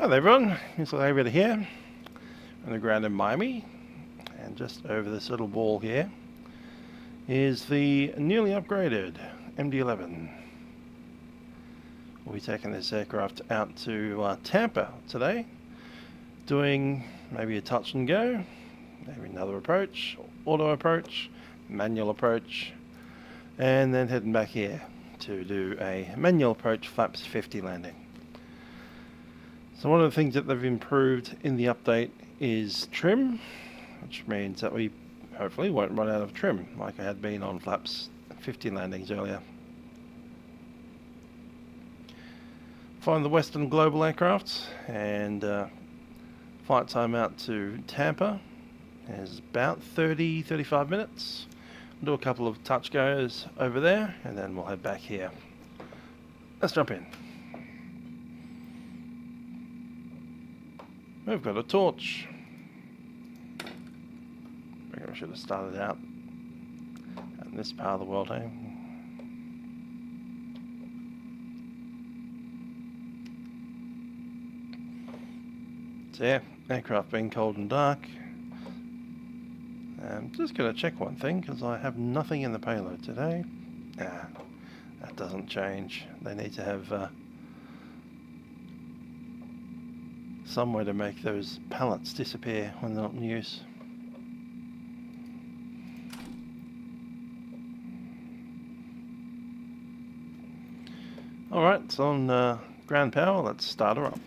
Hi there everyone, it's Livery here on the ground in Miami, and just over this little wall here is the newly upgraded MD11. We'll be taking this aircraft out to Tampa today, doing maybe a touch and go, maybe another approach, auto approach, manual approach, and then heading back here to do a manual approach flaps 50 landing. So one of the things that they've improved in the update is trim, which means that we hopefully won't run out of trim like I had been on flaps 50 landings earlier. Find the Western Global aircraft, and flight time out to Tampa is about 30-35 minutes. We'll do a couple of touch goes over there and then we'll head back here. Let's jump in. We've got a torch. I reckon I should have started out in this part of the world, eh? So yeah, aircraft being cold and dark. I'm just going to check one thing because I have nothing in the payload today. That doesn't change. They need to have some way to make those pallets disappear when they're not in use. Alright, it's on ground power. Let's start her up.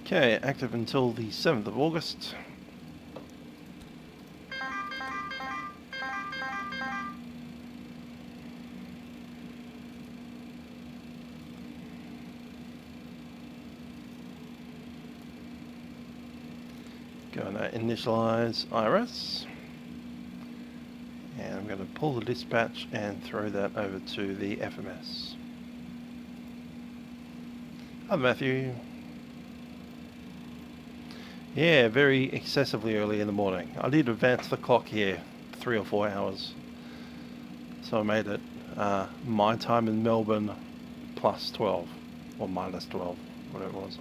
Okay, active until the 7th of August. Going to initialize IRS. And I'm going to pull the dispatch and throw that over to the FMS. Hi Matthew. Yeah, very excessively early in the morning. I did advance the clock here 3 or 4 hours. So I made it my time in Melbourne plus 12 or minus 12, whatever it was.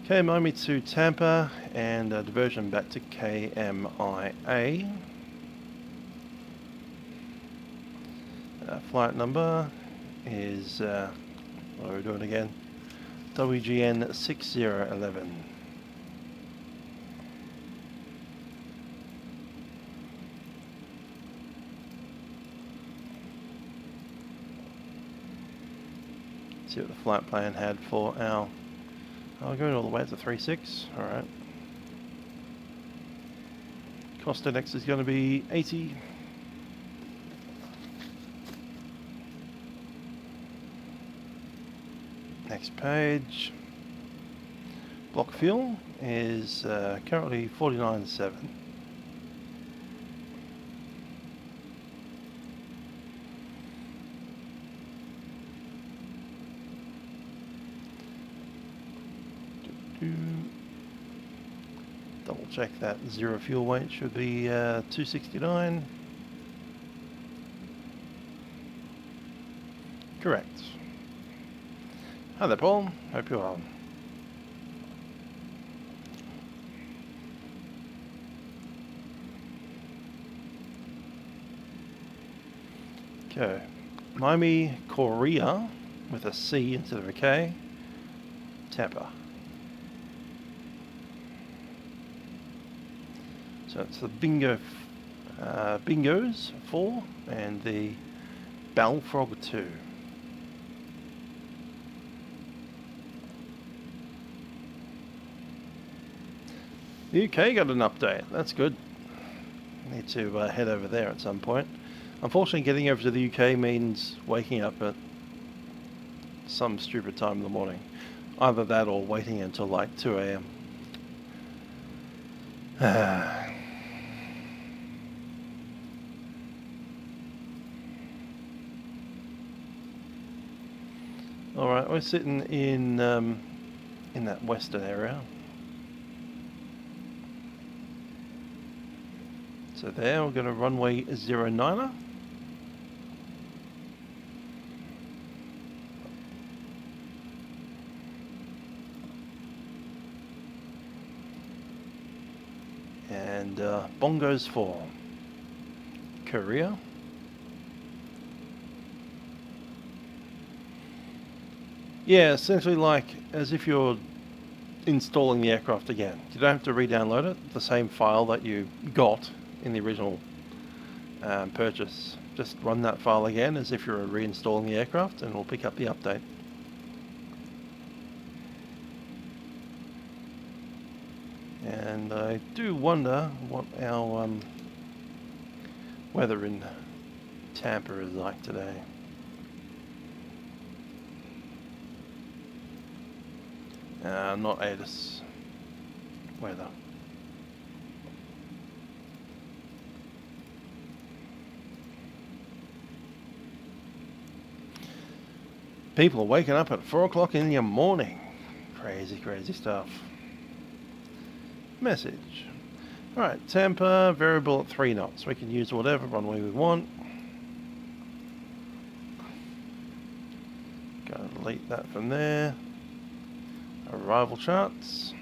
Okay, Miami to Tampa and diversion back to KMIA. Flight number is, what are we doing again? WGN 6011. See what the flight plan had for our... Oh, going all the way to 3.6. Alright. Cost index is going to be 80. Next page. Block fuel is currently 49.7. Double check that zero fuel weight should be 269. Correct. Hi there Paul, hope you're well. Okay, Miami Korea with a C instead of a K. Tampa. So it's the Bingos 4 and the Balfrog 2. The UK got an update, that's good. Need to head over there at some point. Unfortunately, getting over to the UK means waking up at some stupid time in the morning. Either that or waiting until like 2 AM. Alright, we're sitting in in that western area. So there, we're going to runway 09er. And bongos for Korea. Yeah, essentially like as if you're installing the aircraft again. You don't have to re-download it, the same file that you got in the original purchase. Just run that file again as if you're reinstalling the aircraft, and we'll pick up the update. And I do wonder what our weather in Tampa is like today. Not ATIS weather. People are waking up at 4 o'clock in the morning. Crazy, crazy stuff. Message. Alright, Tampa, variable at 3 knots. We can use whatever runway we want. Go delete that from there. Arrival charts.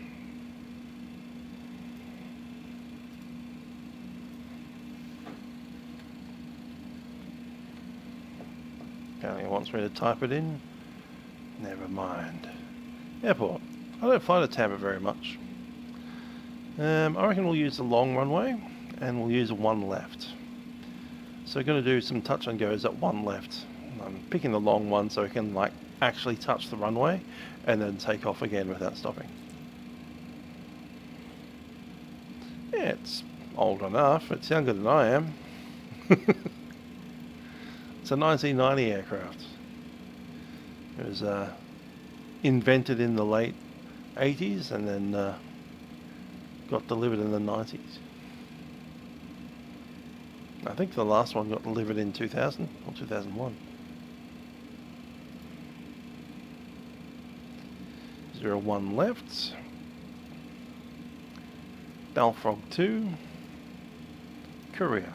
Apparently it wants me to type it in. Never mind. Airport. I don't fly to Tampa very much. I reckon we'll use the long runway and we'll use one left. So we're going to do some touch and goes at one left. I'm picking the long one so we can like actually touch the runway and then take off again without stopping. Yeah, it's old enough. It's younger than I am. It's a 1990 aircraft. It was invented in the late 80s and then got delivered in the 90s. I think the last one got delivered in 2000 or 2001. 01 left. Balfrog 2. Korea.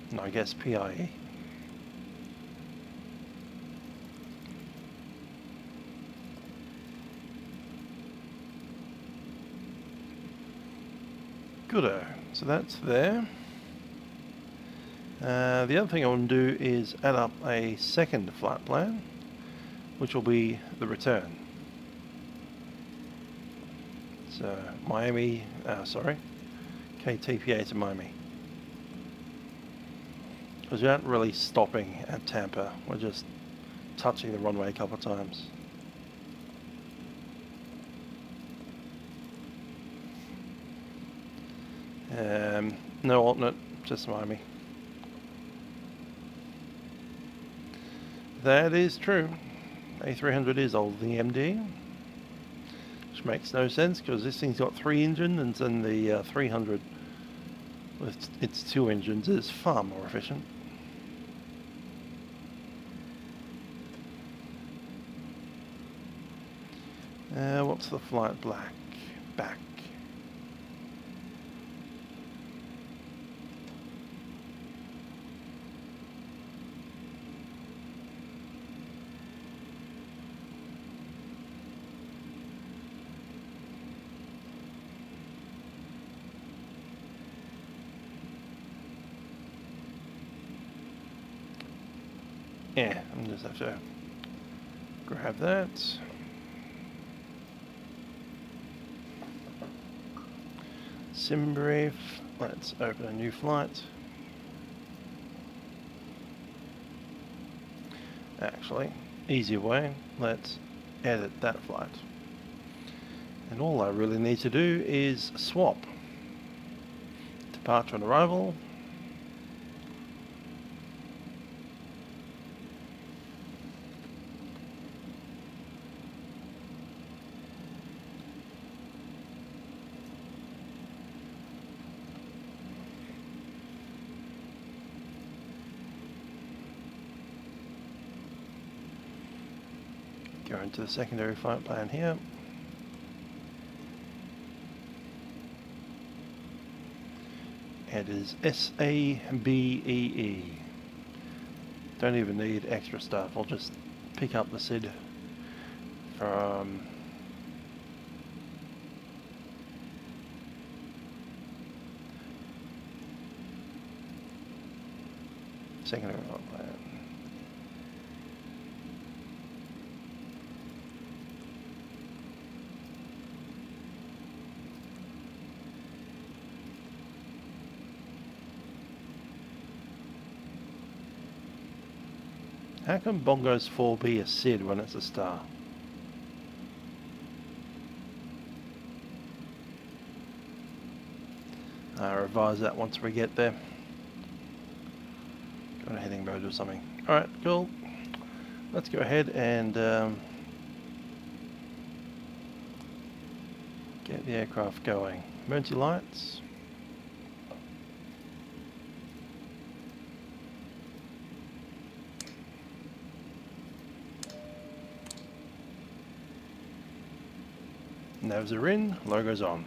And I guess PIE. Goodo. So that's there. The other thing I want to do is add up a second flight plan, which will be the return. So Miami, KTPA to Miami. Because we aren't really stopping at Tampa, we're just touching the runway a couple of times. No alternate, just Miami. That is true. A300 is older than the MD, which makes no sense because this thing's got 3 engines and the 300 with its 2 engines is far more efficient. What's the flight back? Yeah, I'm just have to grab that. Sim brief. Let's open a new flight. Actually, easier way, let's edit that flight. And all I really need to do is swap departure and arrival. Go into the secondary flight plan here. It is SABEE. Don't even need extra stuff. I'll just pick up the SID from secondary flight plan. How can Bongos 4 be a SID when it's a star? I'll revise that once we get there. Go to heading mode or something. Alright, cool. Let's go ahead and get the aircraft going. Emergency lights. Navs are in, logo's on.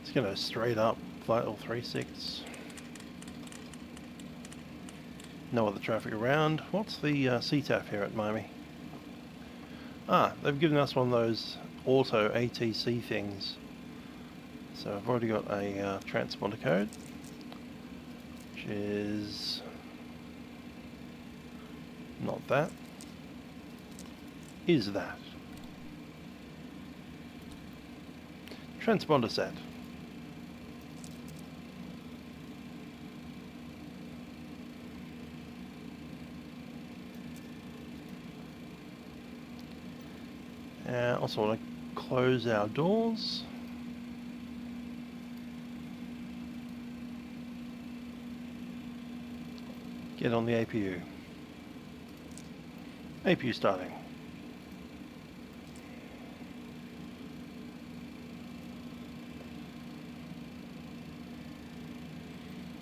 It's going to straight up Vital 36. No other traffic around. What's the CTAF here at Miami? Ah, they've given us one of those auto ATC things. So I've already got a transponder code, which is not that. Is that. Transponder set. Also want to close our doors. Get on the APU. APU starting.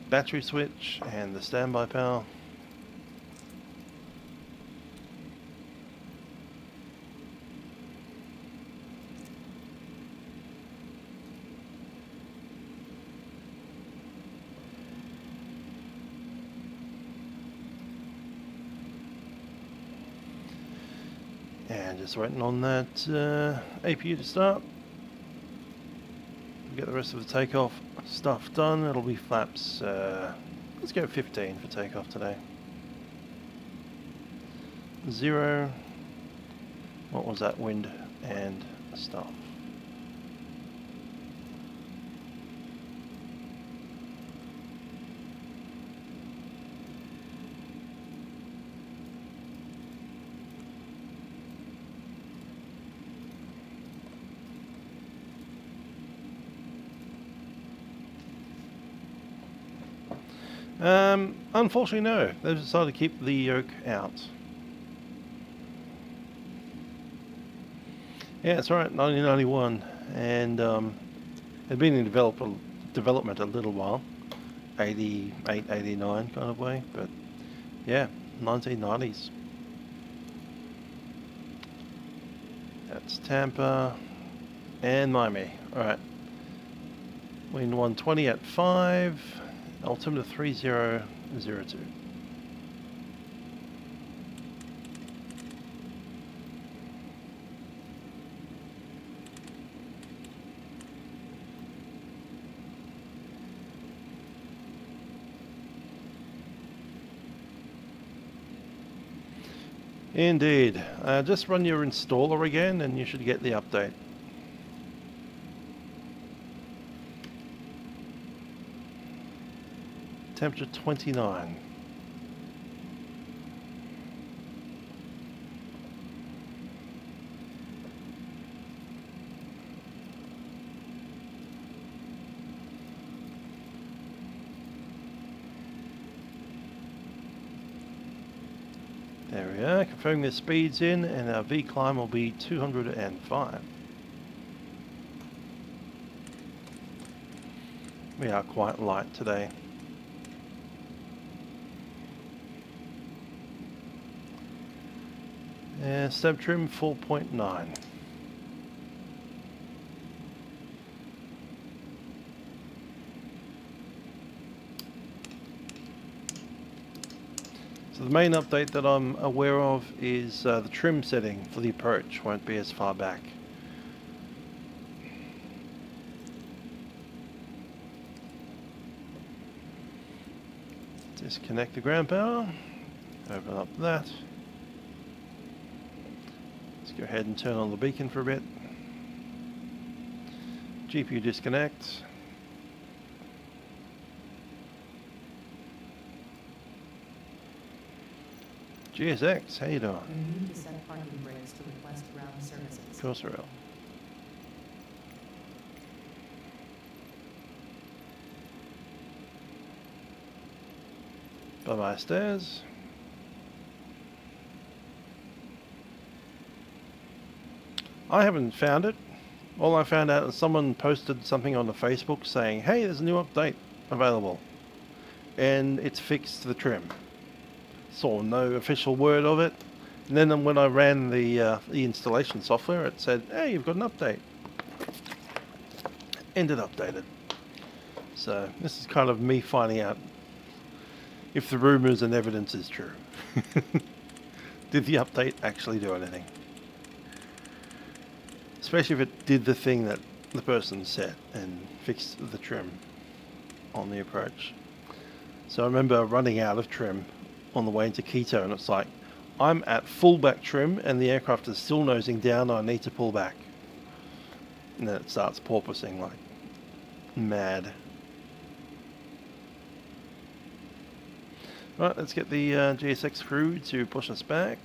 Battery switch and the standby power. And just waiting on that APU to start. Get the rest of the takeoff stuff done. It'll be flaps. Let's go 15 for takeoff today. 0. What was that? Wind and stuff. Unfortunately, no. They've decided to keep the yoke out. Yeah, that's right, 1991, and it'd been in development a little while, 88, 89 kind of way, but yeah, 1990s. That's Tampa and Miami. All right, wind 120 at 5. Altimeter 3002. Indeed. Just run your installer again and you should get the update. Temperature 29. There we are, confirming the speeds in, and our V climb will be 205. We are quite light today. Stab trim 4.9. So the main update that I'm aware of is the trim setting for the approach won't be as far back. Disconnect the ground power, open up that. Let's go ahead and turn on the beacon for a bit. GPU disconnect. GSX, how you doing? You need to set parking brakes to request ground services. Of course I will. Bye-bye stairs. I haven't found it. All I found out is someone posted something on the Facebook saying, hey, there's a new update available. And it's fixed the trim. Saw no official word of it. And then when I ran the installation software, it said, hey, you've got an update. Ended updated. So this is kind of me finding out if the rumors and evidence is true. Did the update actually do anything? Especially if it did the thing that the person said and fixed the trim on the approach. So I remember running out of trim on the way into Quito, and it's like, I'm at full back trim and the aircraft is still nosing down, I need to pull back. And then it starts porpoising like mad. Right, let's get the GSX crew to push us back.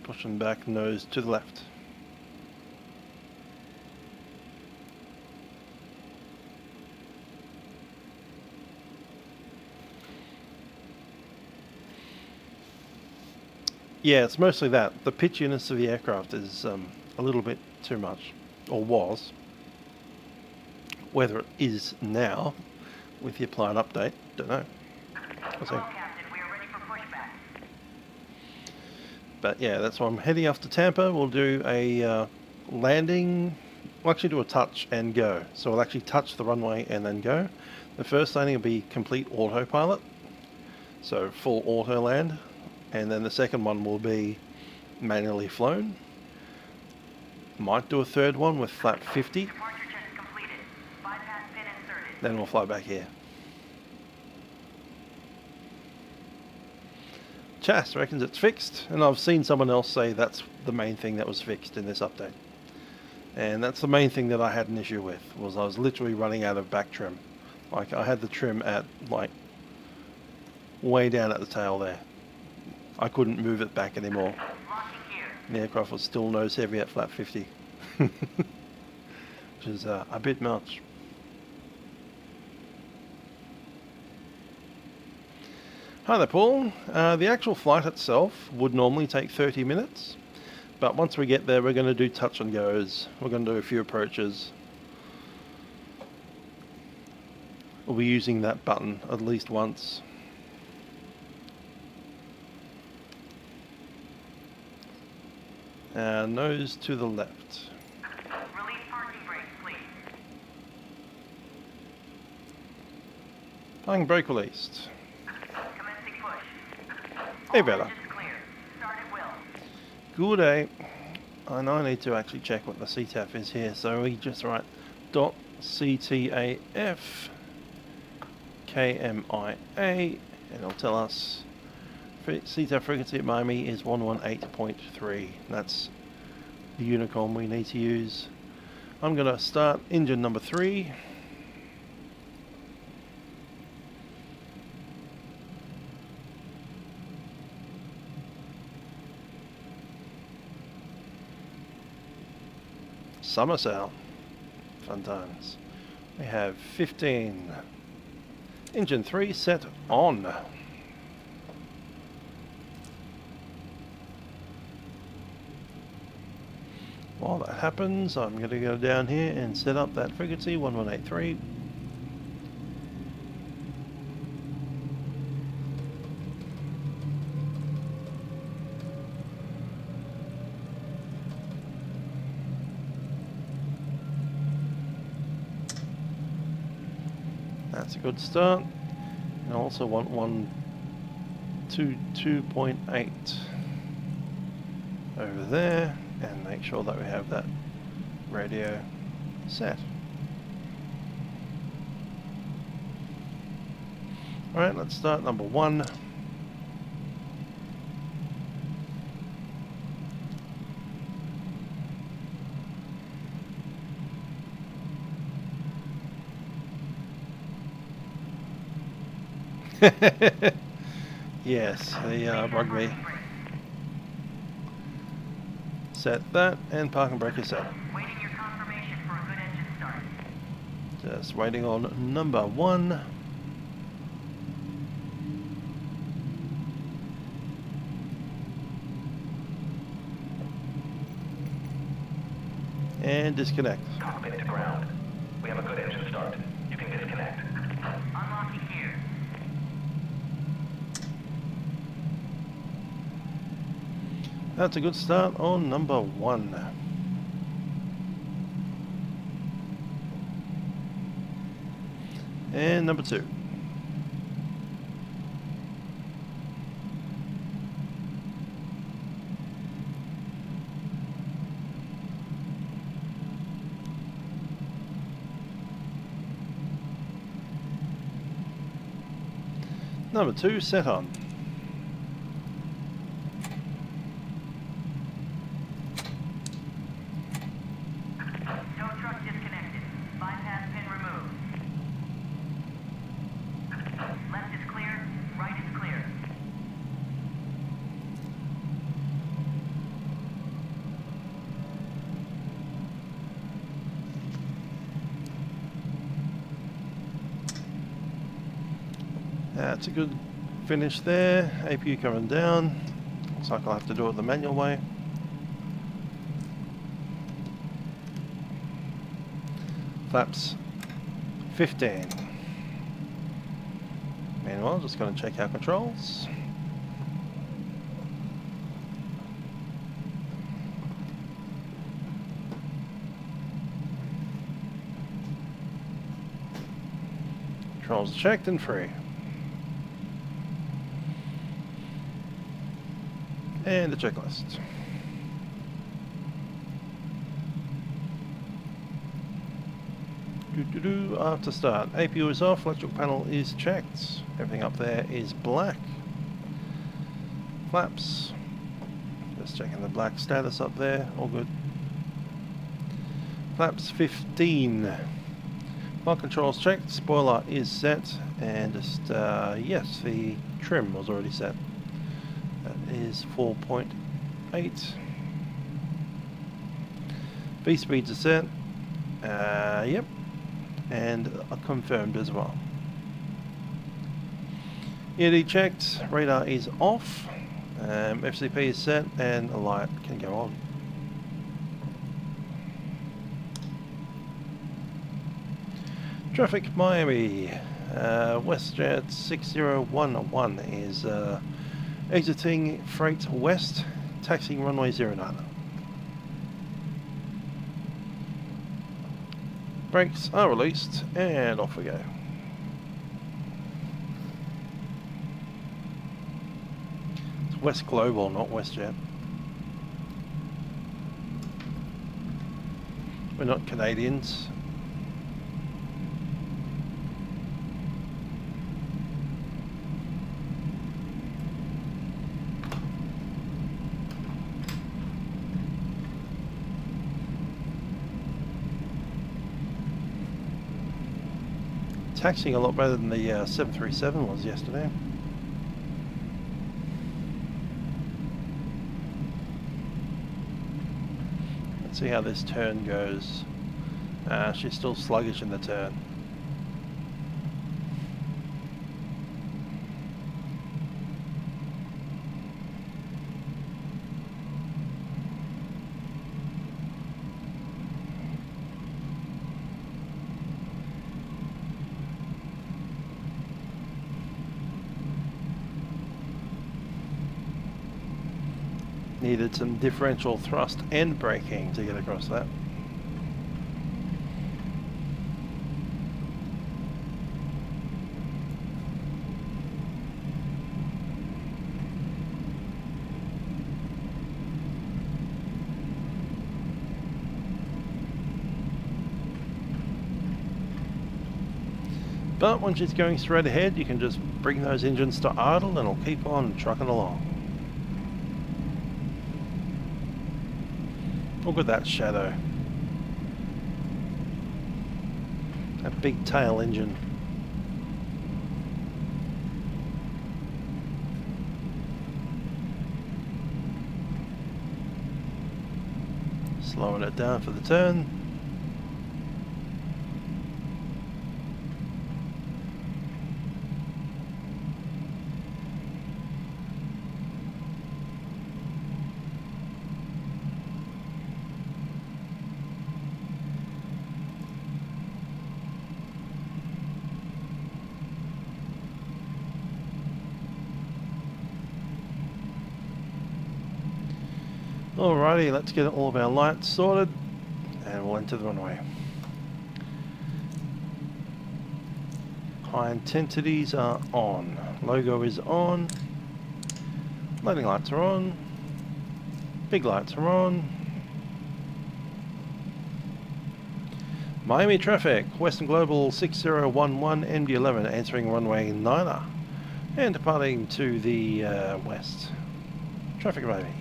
Pushing back, nose to the left. Yeah, it's mostly that. The pitchiness of the aircraft is a little bit too much, or was. Whether it is now, with the applied update, don't know. Hello, Captain. We are ready for pushback. But yeah, that's why I'm heading off to Tampa. We'll do a landing. We'll actually do a touch and go. So we'll actually touch the runway and then go. The first landing will be complete autopilot, so full auto land. And then the second one will be manually flown. Might do a third one with flap 50. Departure check completed. Bypass pin inserted. Then we'll fly back here. Chas reckons it's fixed, and I've seen someone else say that's the main thing that was fixed in this update. And that's the main thing that I had an issue with, was I was literally running out of back trim. Like, I had the trim at, like, way down at the tail there. I couldn't move it back anymore. Locking gear. The aircraft was still nose heavy at flap 50. Which is a bit much. Hi there, Paul. The actual flight itself would normally take 30 minutes. But once we get there, we're going to do touch and goes. We're going to do a few approaches. We'll be using that button at least once. Nose to the left. Release parking brakes, please. Parking brake released. Commencing push. Hey, Bella. Engines clear. Start at will. Good day. I know I need to actually check what the CTAF is here, so we just write .ctaf KMIA, and it'll tell us CTAF frequency at Miami is 118.3. That's the Unicom we need to use. I'm going to start engine number 3. Summer sail. Fun times. We have 15. Engine 3 set on. While that happens, I'm going to go down here and set up that frequency 1183. That's a good start. And I also want 122.8 over there, and make sure that we have that radio set. Alright, let's start number 1. Yes, the rugby. Set that, and parking brake is set. Waiting your confirmation for a good engine start. Just waiting on number 1. And disconnect. Cockpit to ground. We have a good engine start. You can disconnect. Unlocking gear. That's a good start on number 1. And number 2. Number 2 set on. Tow truck disconnected. Bypass pin removed. Left is clear. Right is clear. That's a good finish there. APU coming down. Looks like I'll have to do it the manual way. Flaps 15. Meanwhile, just going to check our controls. Controls checked and free. And the checklist. After start, APU is off, electrical panel is checked, everything up there is black. Flaps, just checking the black status up there, all good. Flaps 15. Flight controls checked, spoiler is set, and just, yes, the trim was already set. That is 4.8. V speeds are set. Yep. And confirmed as well. ED checked. Radar is off. FCP is set, and a light can go on. Traffic Miami. WestJet 6011 is exiting freight west, taxiing runway 09. Brakes are released, and off we go. It's West Global, not WestJet. We're not Canadians. Taxiing a lot better than the 737 was yesterday. Let's see how this turn goes. She's still sluggish in the turn. Needed some differential thrust and braking to get across that. But when she's going straight ahead, you can just bring those engines to idle and it'll keep on trucking along. Look at that shadow. That big tail engine. Slowing it down for the turn. Alrighty, let's get all of our lights sorted and we'll enter the runway. High intensities are on. Logo is on. Landing lights are on. Big lights are on. Miami traffic, Western Global 6011 MD11 answering runway 9er and departing to the west. Traffic Miami.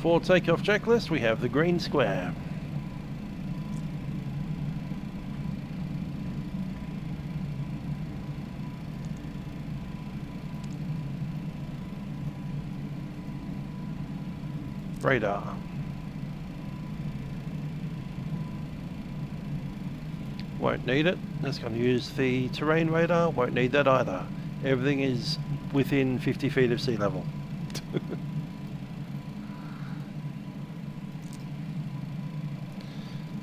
For takeoff checklist, we have the green square. Radar. Won't need it. Just going to use the terrain radar. Won't need that either. Everything is within 50 feet of sea level.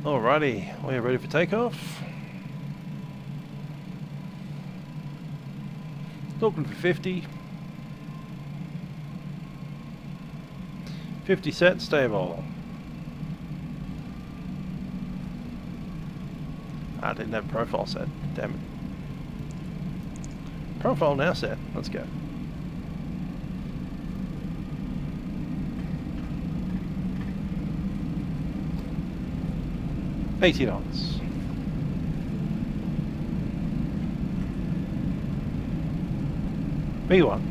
Alrighty, we're ready for takeoff. Looking for 50. 50 set, stable. I didn't have profile set, damn it. Profile now set, let's go. $80. B1.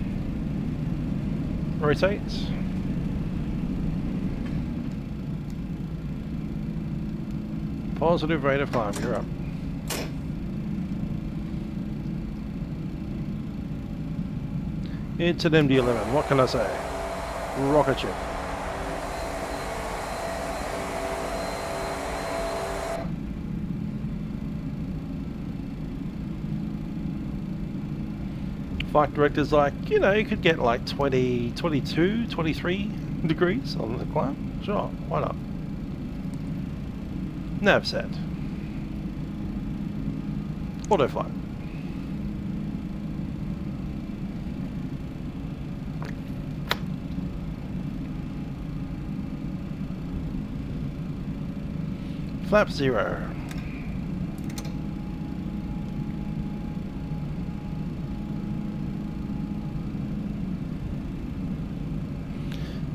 Rotates. Positive rate of climb, you're up. It's an MD11, what can I say? Rocket ship. Flight director's like, you know, you could get like 20, 22, 23 degrees on the climb. Sure, why not? Nav set. Auto flight. Flap 0.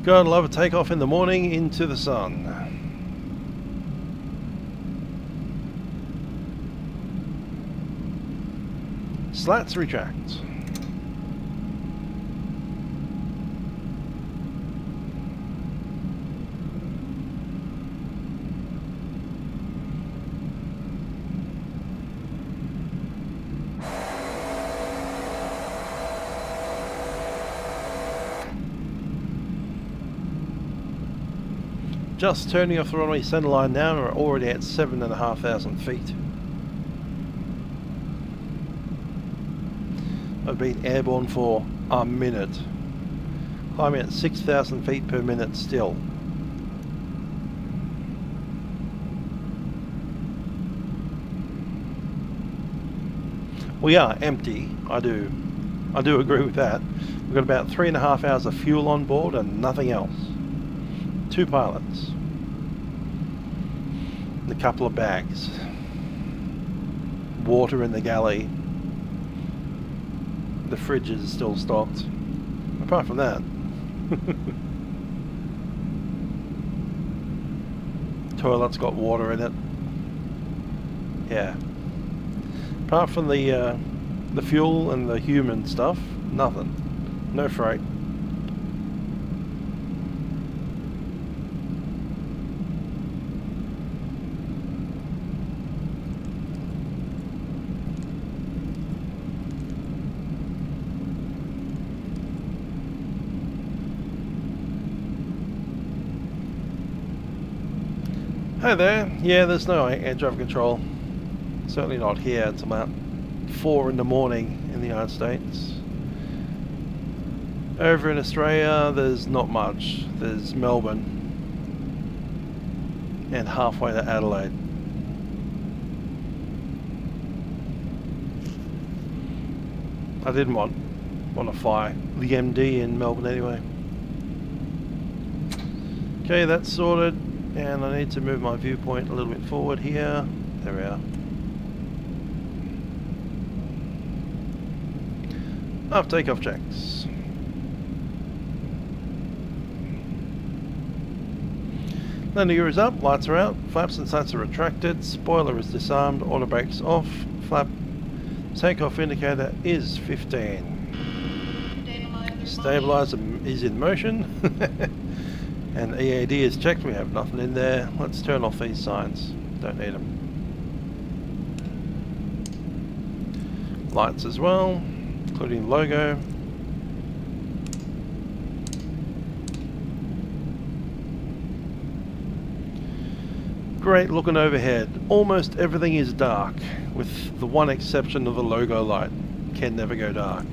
Gotta love a takeoff in the morning into the sun. Slats retract. Just turning off the runway centerline now, we're already at 7,500 feet. I've been airborne for a minute. Climbing at 6,000 feet per minute still. We are empty. I do agree with that. We've got about 3.5 hours of fuel on board and nothing else. 2 pilots. A couple of bags. Water in the galley. The fridge is still stocked. Apart from that. Toilet's got water in it. Yeah. Apart from the fuel and the human stuff, nothing. No freight. Hi there. Yeah, there's no air traffic control. Certainly not here. It's about 4 in the morning in the United States. Over in Australia, there's not much. There's Melbourne and halfway to Adelaide. I didn't want to fly the MD in Melbourne anyway. Okay, that's sorted. And I need to move my viewpoint a little bit forward here. There we are. Up takeoff checks. Landing gear is up, lights are out, flaps and slats are retracted, spoiler is disarmed, auto brakes off, flap takeoff indicator is 15. Stabilizer is in motion. And EAD is checked, we have nothing in there. Let's turn off these signs, don't need them. Lights as well, including logo. Great looking overhead. Almost everything is dark, with the one exception of the logo light. Can never go dark.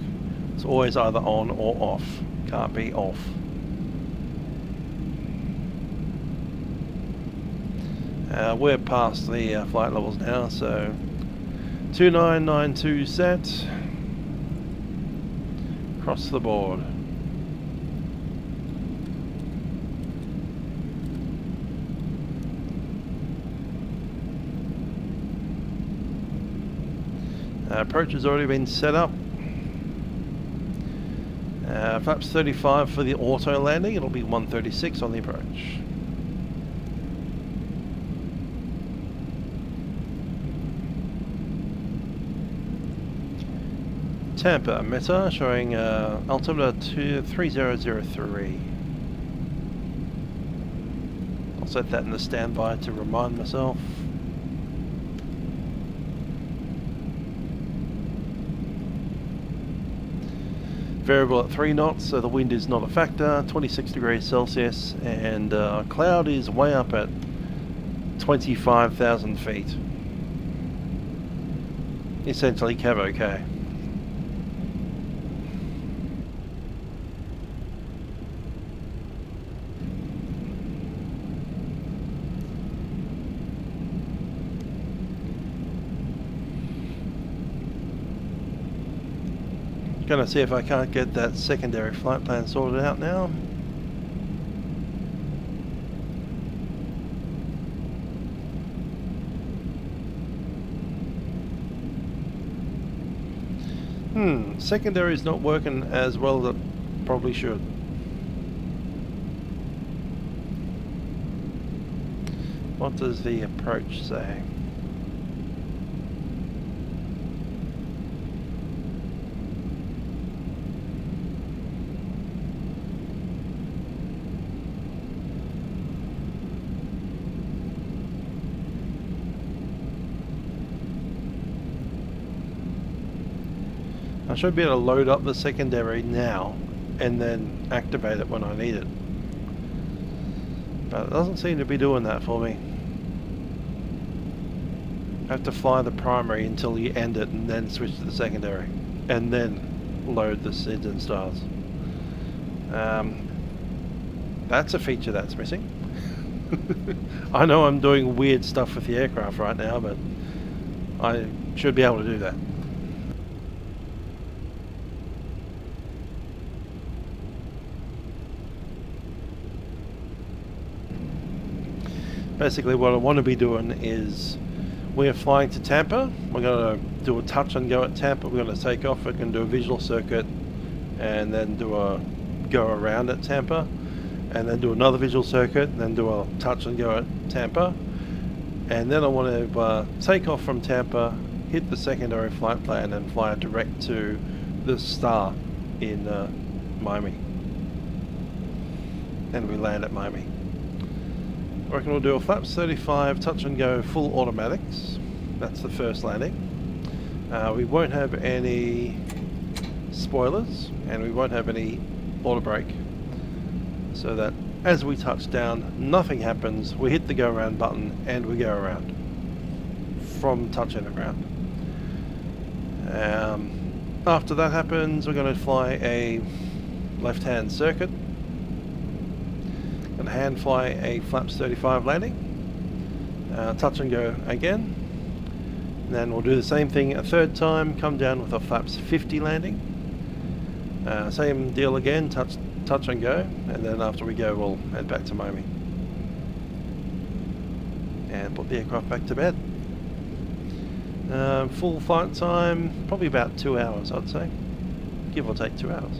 It's always either on or off. Can't be off. We're past the flight levels now, so 2992 set. Across the board. Approach has already been set up. Flaps 35 for the auto landing, it'll be 136 on the approach. Tampa Meta showing altimeter to 3003. I'll set that in the standby to remind myself. Variable at 3 knots, so the wind is not a factor, 26 degrees Celsius, and cloud is way up at 25,000 feet. Essentially cav-okay. Gonna see if I can't get that secondary flight plan sorted out now. Secondary is not working as well as it probably should. What does the approach say? I should be able to load up the secondary now and then activate it when I need it. But it doesn't seem to be doing that for me. I have to fly the primary until you end it and then switch to the secondary. And then load the SIDS and stars. That's a feature that's missing. I know I'm doing weird stuff with the aircraft right now, but I should be able to do that. Basically what I want to be doing is we're flying to Tampa. We're going to do a touch and go at Tampa. We're going to take off. We're going to do a visual circuit and then do a go around at Tampa, and then do another visual circuit, and then do a touch and go at Tampa. And then I want to take off from Tampa, hit the secondary flight plan, and fly direct to the Star in Miami. And we land at Miami. I reckon we'll do a flaps 35 touch and go full automatics. That's the first landing. We won't have any spoilers, and we won't have any auto brake, so that as we touch down, nothing happens. We hit the go around button and we go around from touching the ground. After that happens, we're going to fly a left-hand circuit and hand fly a flaps 35 landing, touch and go again. And then we'll do the same thing a third time, come down with a flaps 50 landing. Same deal again, touch and go, and then after we go we'll head back to Miami and put the aircraft back to bed. Full flight time, probably about 2 hours I'd say, give or take 2 hours.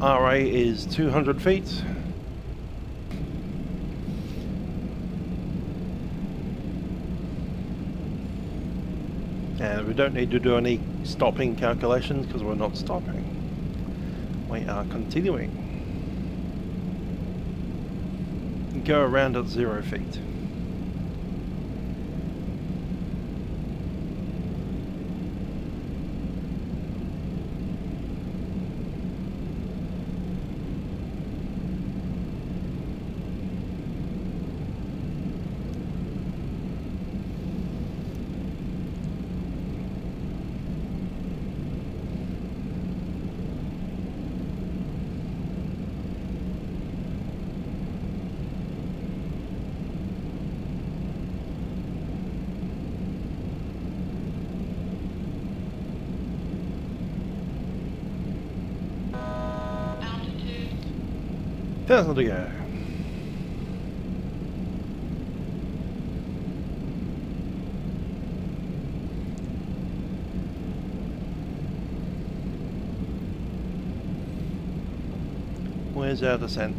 RA is 200 feet. And we don't need to do any stopping calculations because we're not stopping. We are continuing. Go around at 0 feet. Thousand to go. Where's our descent?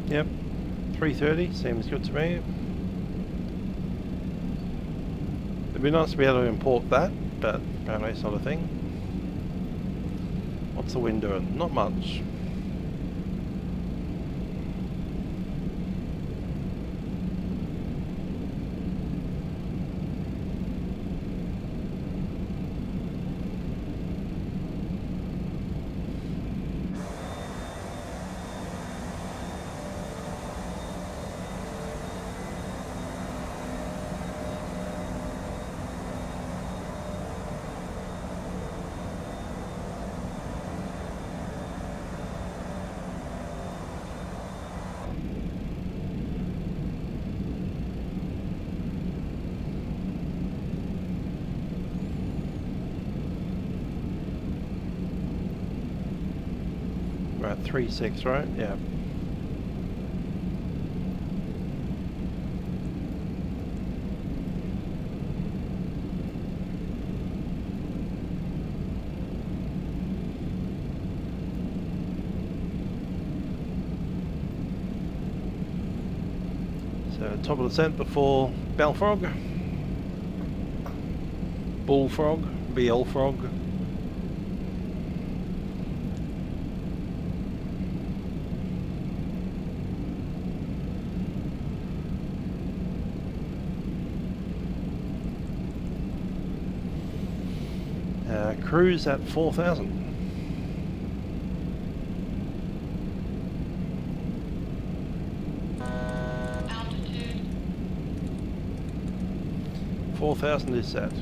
Yep, 330 seems good to me. It'd be nice to be able to import that, but apparently it's not a thing. What's the wind doing? Not much. Right, 3.6, right? Yeah. So top of descent before Balfrog, Bullfrog, BL Frog. Cruise at 4,000. Altitude. 4,000 is set.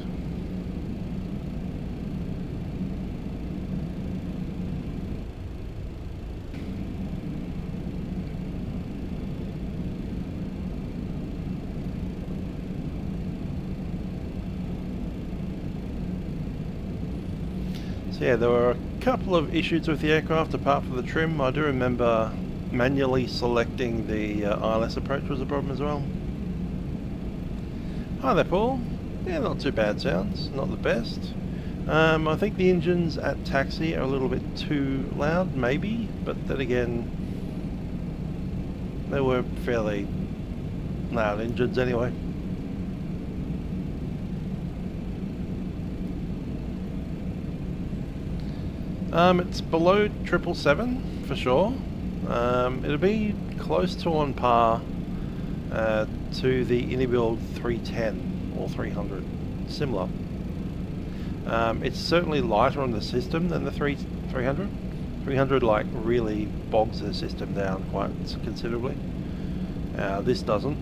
So yeah, there were a couple of issues with the aircraft apart from the trim. I do remember manually selecting the ILS approach was a problem as well. Hi there, Paul. Yeah, not too bad sounds, not the best. I think the engines at taxi are a little bit too loud, maybe, but then again, they were fairly loud engines anyway. It's below 777 for sure. It'll be close to on par to the Build 310 or 300, similar. It's certainly lighter on the system than the 300. 300 like really bogs the system down quite considerably. This doesn't.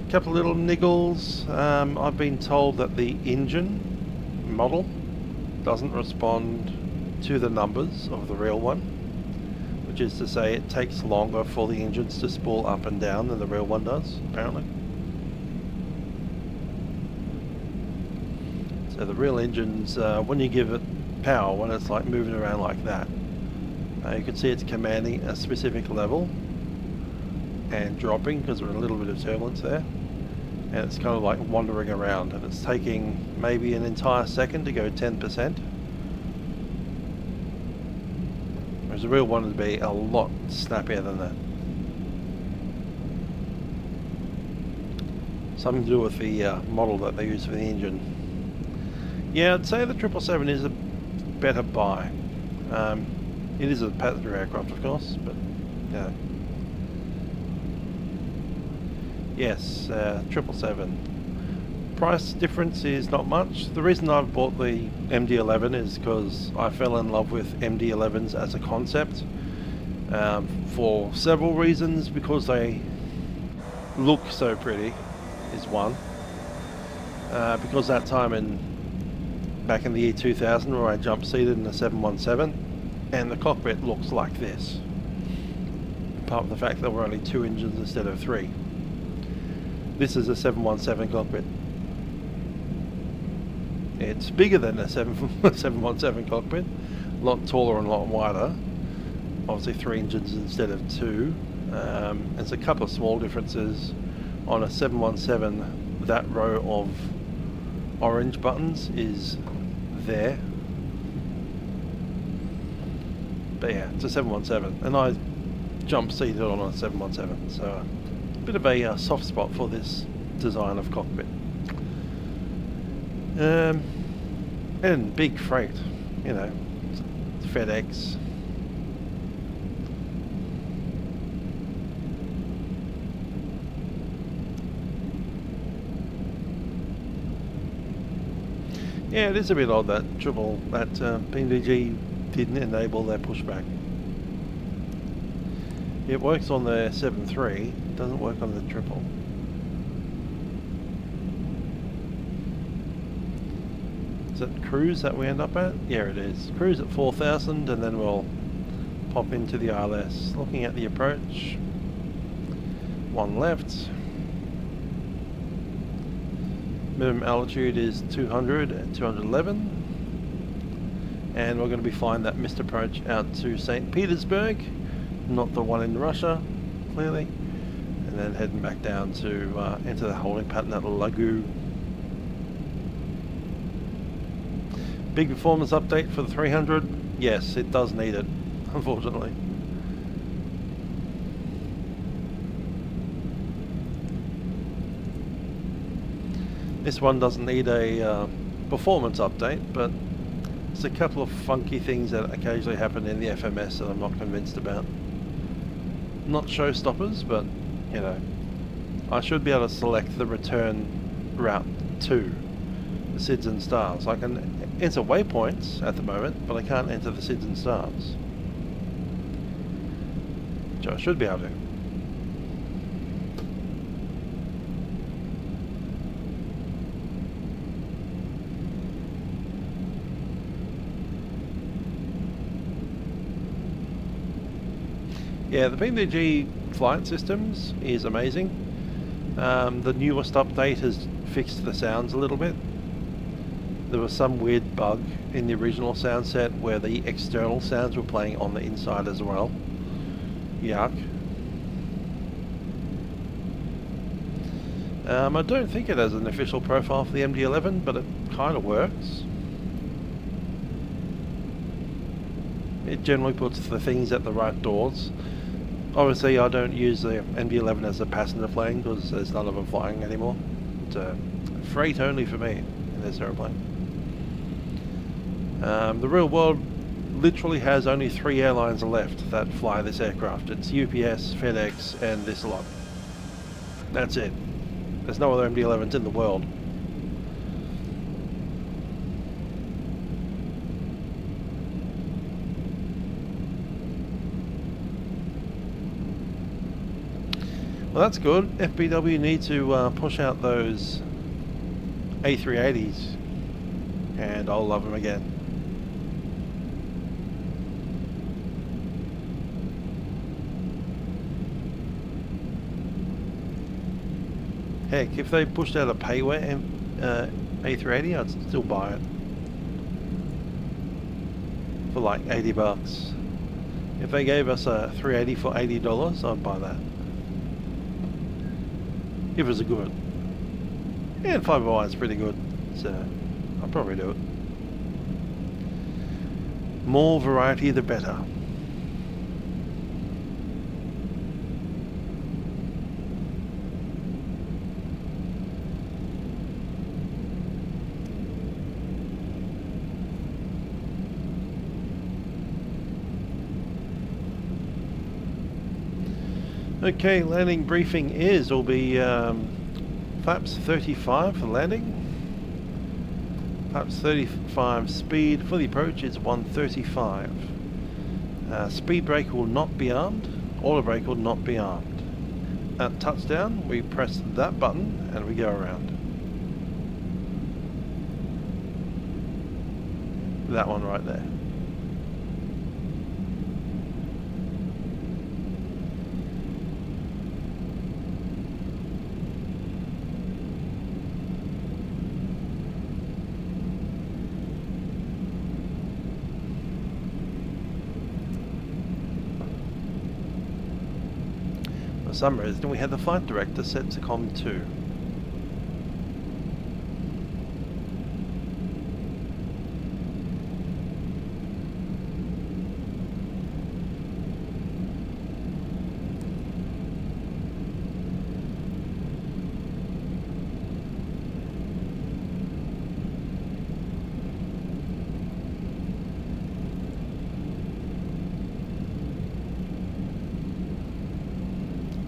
A couple of little niggles. I've been told that the engine model doesn't respond to the numbers of the real one, which is to say it takes longer for the engines to spool up and down than the real one does, apparently. So the real engines, when you give it power, when it's like moving around like that, you can see it's commanding a specific level and dropping because there's a little bit of turbulence there, and it's kind of like wandering around, and it's taking maybe an entire second to go 10%, whereas the real one would be a lot snappier than that. Something to do with the model that they use for the engine. Yeah, I'd say the 777 is a better buy. It is a passenger aircraft, of course, but yeah. Yes, 777. Price difference is not much. The reason I've bought the MD11 is because I fell in love with MD11s as a concept for several reasons. Because they look so pretty is one. Because that time back in the year 2000 where I jump seated in a 717 and the cockpit looks like this. Apart from the fact that there were only 2 engines instead of 3. This is a 717 cockpit. It's bigger than a 717 cockpit, a lot taller and a lot wider. Obviously 3 engines instead of 2. There's a couple of small differences. On a 717, that row of orange buttons is there. But yeah, it's a 717, and I jump seated on a 717, so a bit of a soft spot for this design of cockpit. And big freight, you know, FedEx. Yeah, it is a bit odd that PNVG didn't enable their pushback. It works on the 7.3, doesn't work on the triple. Is it cruise that we end up at? Yeah, it is. Cruise at 4,000, and then we'll pop into the ILS. Looking at the approach. 1 left. Minimum altitude is 200 at 211. And we're going to be flying that missed approach out to St. Petersburg, not the one in Russia, clearly. And then heading back down to enter the holding pattern at Lagu. Big performance update for the 300. Yes, it does need it, unfortunately. This one doesn't need a performance update, but there's a couple of funky things that occasionally happen in the FMS that I'm not convinced about. Not showstoppers, but you know, I should be able to select the return route to the SIDS and stars. I can enter waypoints at the moment, but I can't enter the SIDS and stars, which I should be able to. Yeah, the BMWG flight systems is amazing. The newest update has fixed the sounds a little bit. There was some weird bug in the original sound set where the external sounds were playing on the inside as well. Yuck. I don't think it has an official profile for the MD11, but it kind of works. It generally puts the things at the right doors. Obviously, I don't use the MD11 as a passenger plane because there's none of them flying anymore. It's freight only for me in this airplane. The real world literally has only 3 airlines left that fly this aircraft. It's UPS, FedEx, and this lot. That's it. There's no other MD11s in the world. Well, that's good. FBW need to push out those A380s, and I'll love them again. Heck, if they pushed out a payware A380, I'd still buy it for like 80 bucks. If they gave us a 380 for $80, I'd buy that. If it was a good. And 501 is pretty good, so I'll probably do it. More variety the better. Okay, landing briefing will be flaps 35 for landing. Flaps 35 speed for the approach is 135. Speed brake will not be armed. Auto brake will not be armed. At touchdown, we press that button and we go around. That one right there. For some reason we had the flight director set to COM 2.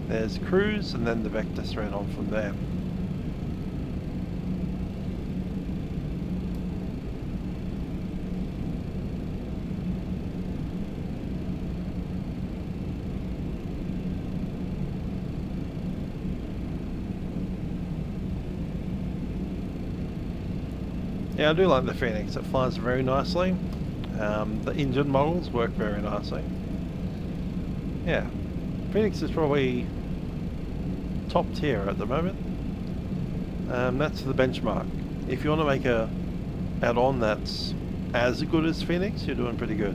There's cruise, and then the vector straight on from there. Yeah, I do like the Phoenix. It flies very nicely. The engine models work very nicely. Yeah, Phoenix is probably top tier at the moment. That's the benchmark. If you want to make a add-on that's as good as Phoenix, you're doing pretty good.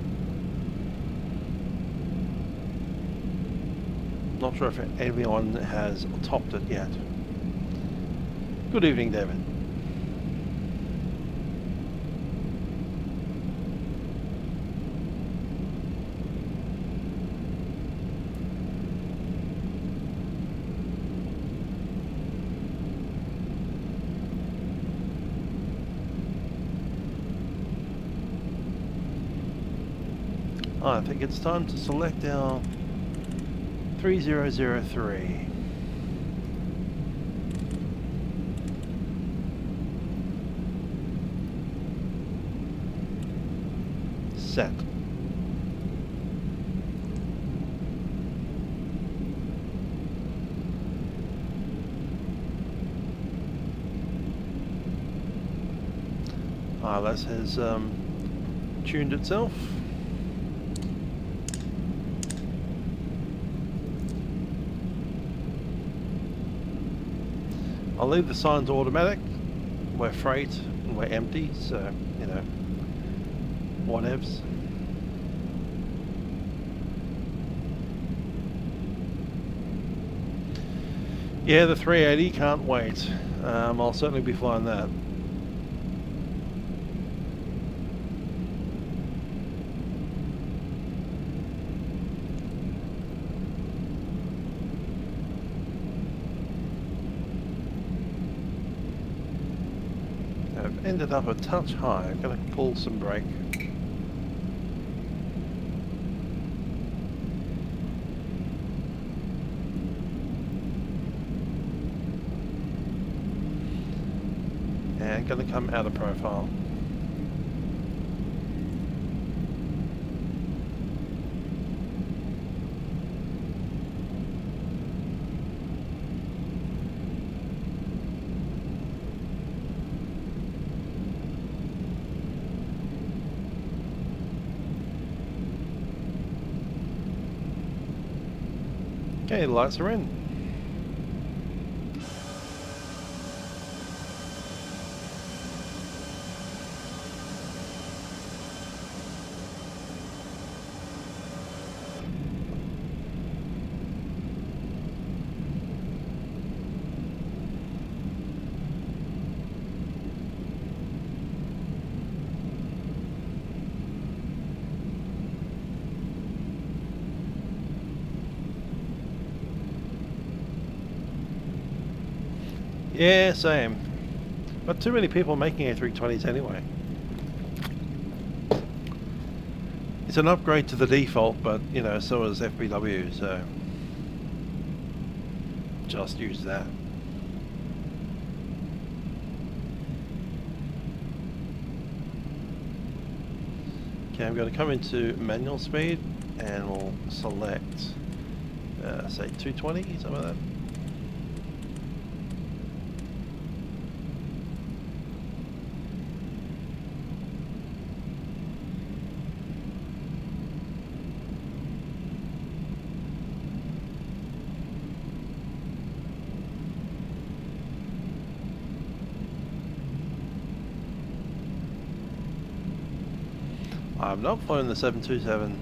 Not sure if anyone has topped it yet. Good evening, David. I think it's time to select our 3003. Set. ILS has tuned itself. I'll leave the signs automatic. We're freight and we're empty, so you know, whatevs. Yeah, the 380 can't wait. I'll certainly be flying that. I've ended up a touch high. I'm going to pull some brake. And going to come out of profile. Okay, the lights are in. Yeah, same. But too many people making A320s anyway. It's an upgrade to the default, but you know, so is FBW, so just use that. Okay, I'm going to come into manual speed and we'll select say 220, something like that. I've not flown the 727.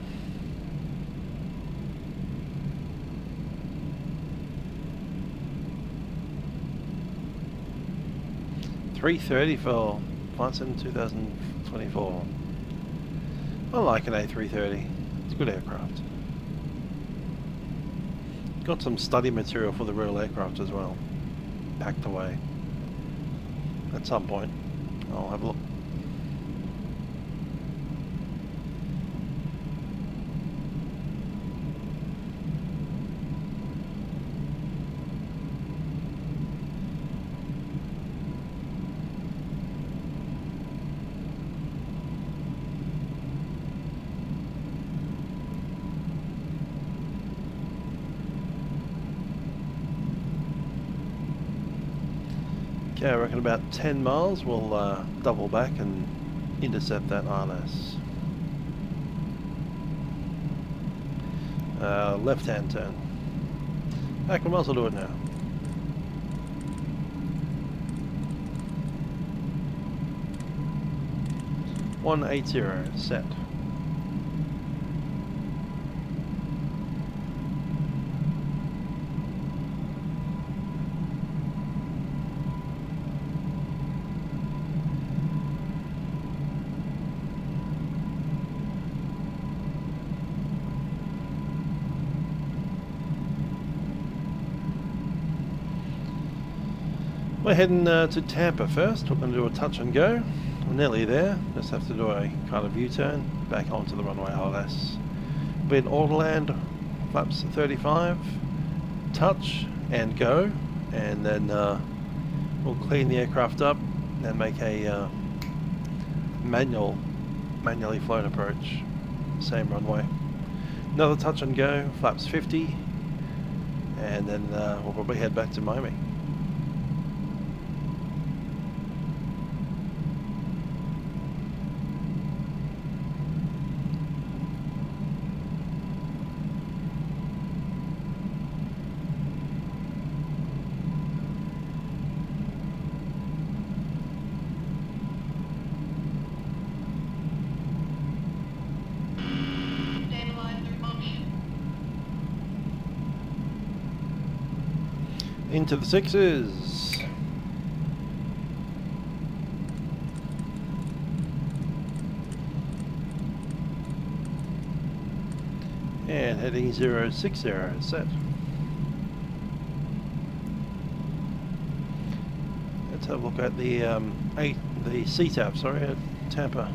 $330 for Flight Sim 2024. I like an A330. It's a good aircraft. Got some study material for the real aircraft as well, packed away. At some point, I'll have a look. Okay, I reckon about 10 miles we'll double back and intercept that ILS. Left hand turn. Heck, we might as well do it now. $180 set. We're heading to Tampa first. We're going to do a touch and go. We're nearly there. Just have to do a kind of U-turn back onto the runway ILS. be an autoland, flaps 35, touch and go, and then we'll clean the aircraft up and make a manually flown approach, same runway. Another touch and go, flaps 50, and then we'll probably head back to Miami. Stabilizer function. Into the sixes. And heading 060 set. Let's have a look at the CTAP, sorry, at Tampa.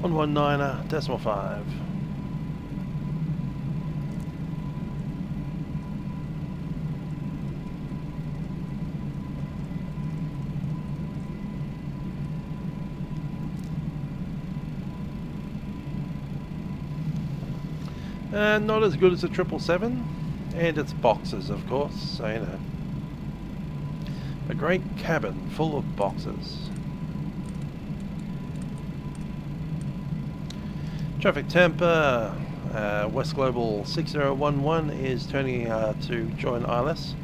119.5. Not as good as a 777, and it's boxes, of course, so you know. A great cabin full of boxes. Traffic Tampa, West Global 6011 is turning to join ILS.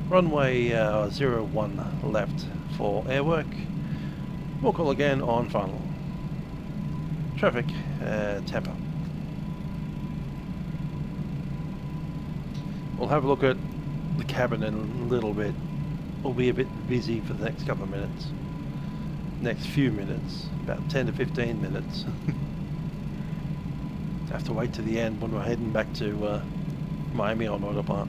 Runway 01 left for airwork. We'll call again on final. Traffic Tampa. We'll have a look at the cabin in a little bit. We'll be a bit busy for the next couple of minutes. Next few minutes, about 10 to 15 minutes. Have to wait to the end when we're heading back to Miami on autopilot.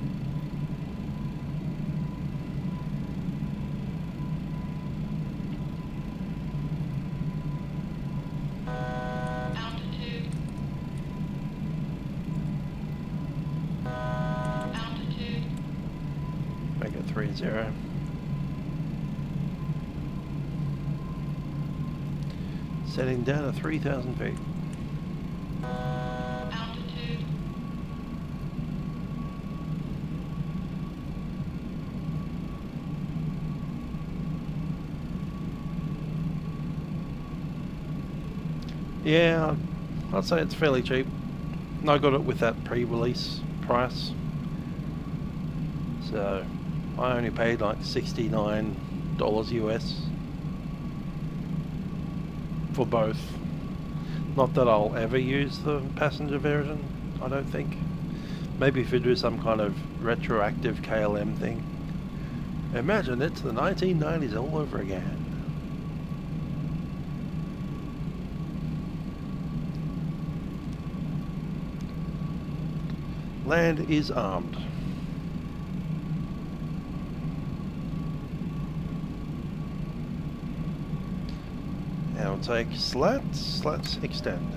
Altitude. Altitude. Make it 30. Setting down to 3,000 feet. Altitude. Yeah, I'd say it's fairly cheap. I got it with that pre-release price. So I only paid like $69 US for both. Not that I'll ever use the passenger version, I don't think. Maybe if you do some kind of retroactive KLM thing. Imagine it's the 1990s all over again. Land is armed. Now we'll take slats, extend.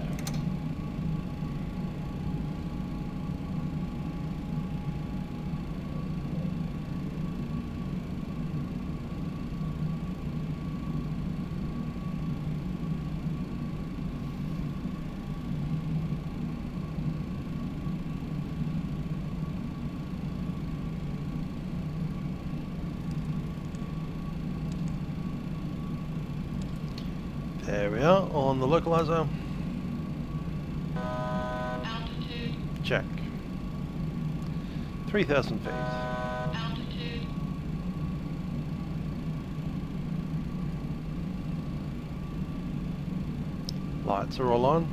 There we are on the localizer. Altitude. Check. 3,000 feet. Altitude. Lights are all on.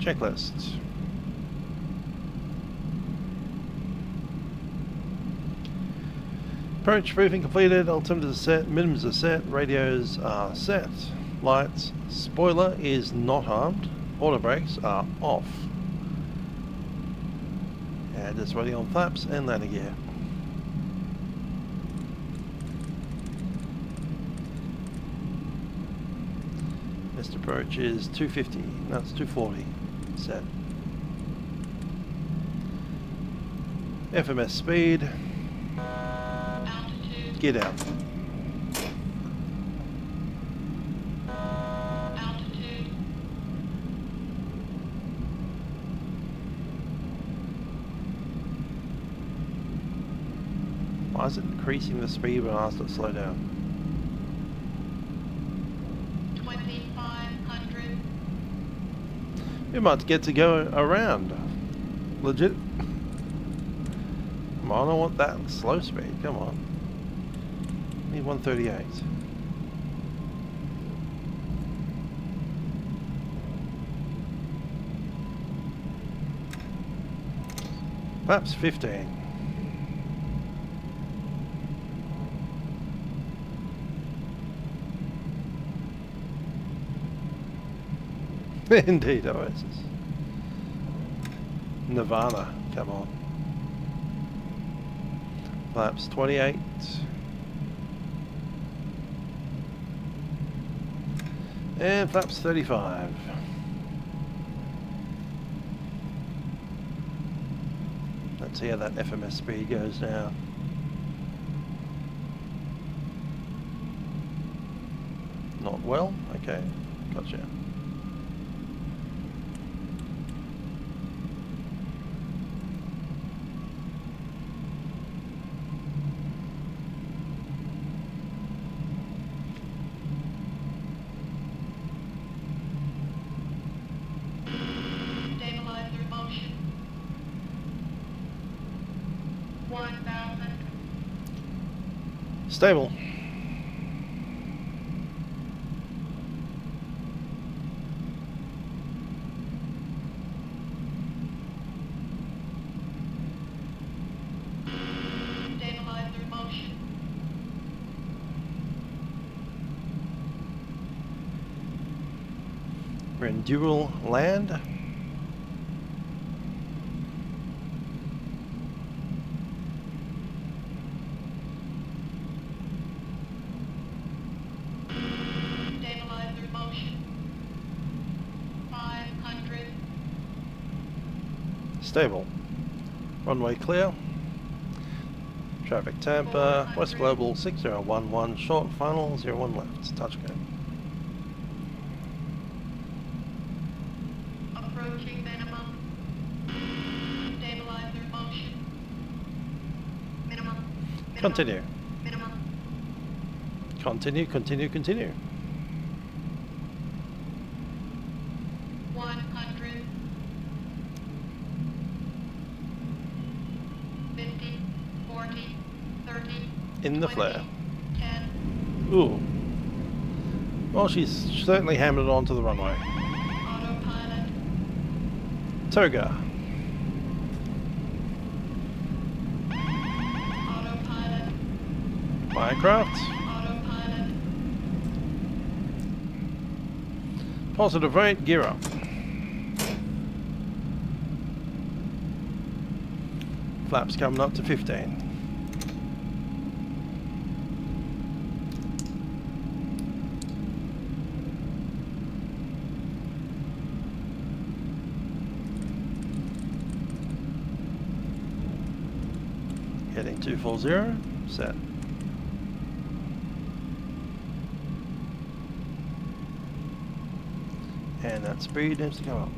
Checklist. Approach briefing completed, altimeters are set, minimums are set, radios are set, lights, spoiler is not armed, Auto brakes are off. And just ready on flaps and landing gear. Missed approach is 250. No, it's 240. Set. FMS speed. Altitude. Get out. Altitude. Why is it increasing the speed when I asked it to slow down? 2500. We might get to go around. Legit. Come on, I don't want that slow speed. Come on. Need 138. Perhaps 15. Indeed, Oasis. Nirvana, come on. Flaps 28. And flaps 35. Let's see how that FMS speed goes now. Not well? Okay, gotcha. Stabilizer motion. 1000. Stable. Stabilizer motion. We're in dual land. Stabilizer motion. 500. Stable. Runway clear. Traffic Tampa, West Global 6011, short, final 01 left, touch go. Approaching minimum. Stabilizer motion. Minimum. Continue. Minimum. Continue, continue, continue. 100. 50. 40. 30. In the 20, flare. 10. Ooh. Well, she's certainly hammered it onto the runway. Autopilot. Toga. Autopilot. Minecraft. Autopilot. Positive rate, gear up. Flaps coming up to 15. Heading 240, set. And that speed needs to go up.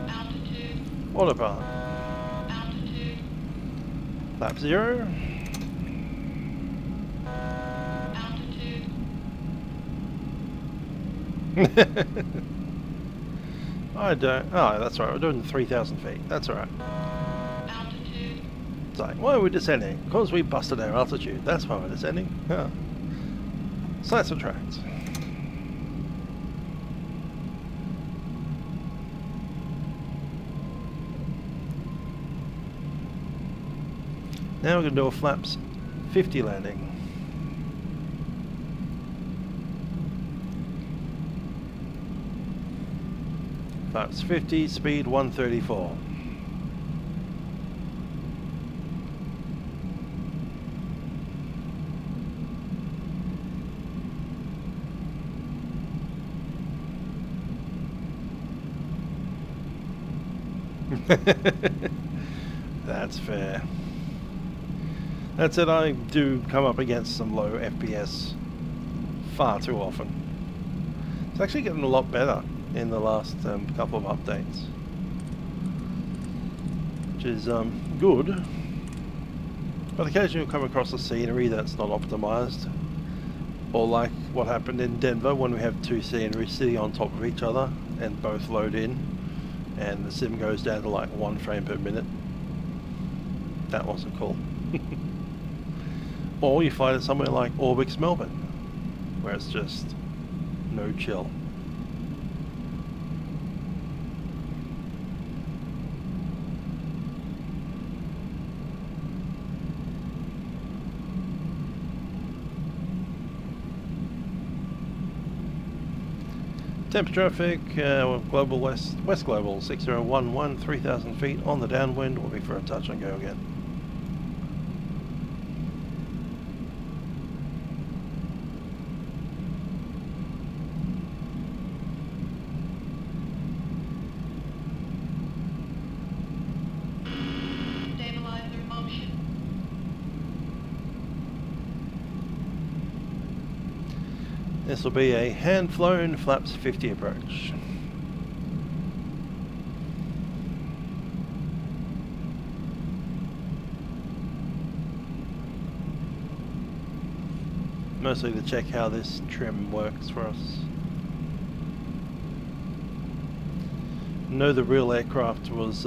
Altitude. Autopilot. Altitude. Lap 0. Altitude. I don't. Oh, that's right. We're doing 3,000 feet. That's all right. Altitude. It's like, why are we descending? Because we busted our altitude. That's why we're descending. Yeah. So that's subtract. Now we're going to do a flaps 50 landing. Flaps 50, speed 134. That's fair. That's it, I do come up against some low FPS far too often. It's actually getting a lot better in the last couple of updates, which is good, but occasionally you'll come across a scenery that's not optimized, or like what happened in Denver when we have two sceneries sitting on top of each other and both load in and the sim goes down to like 1 frame per minute. That wasn't cool. Or you find it somewhere like Orbix, Melbourne, where it's just no chill. Temp traffic, global west global 6011, 3000 feet on the downwind. We'll be for a touch and go again. Stabilizer motion. This will be a hand-flown flaps 50 approach. Mostly to check how this trim works for us. Know the real aircraft was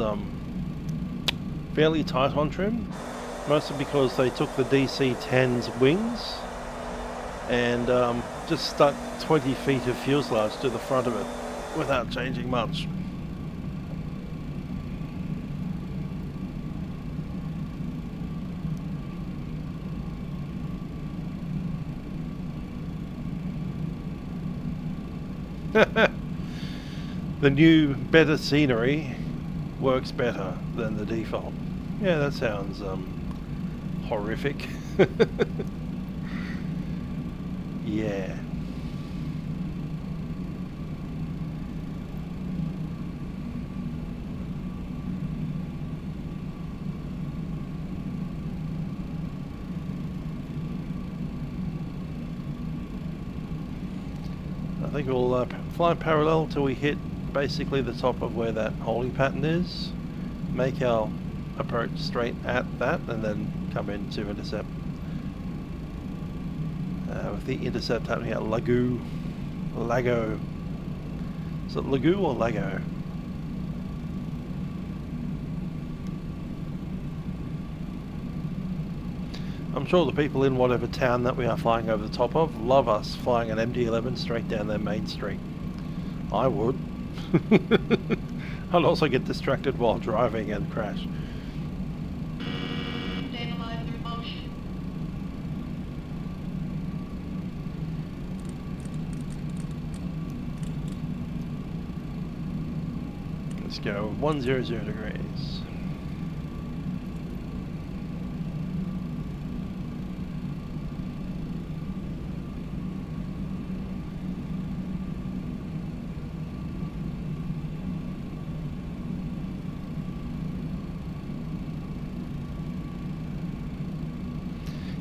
fairly tight on trim, mostly because they took the DC-10's wings and just stuck 20 feet of fuselage to the front of it without changing much. The new better scenery works better than the default. Yeah, that sounds horrific. Yeah. I think we'll fly parallel till we hit basically the top of where that holding pattern is, make our approach straight at that, and then come in to intercept. With the intercept happening at Lago. Is it Lago or Lago? I'm sure the people in whatever town that we are flying over the top of love us flying an MD11 straight down their main street. I would. I'd also get distracted while driving and crash. Stabilizer motion. Let's go 100 degrees.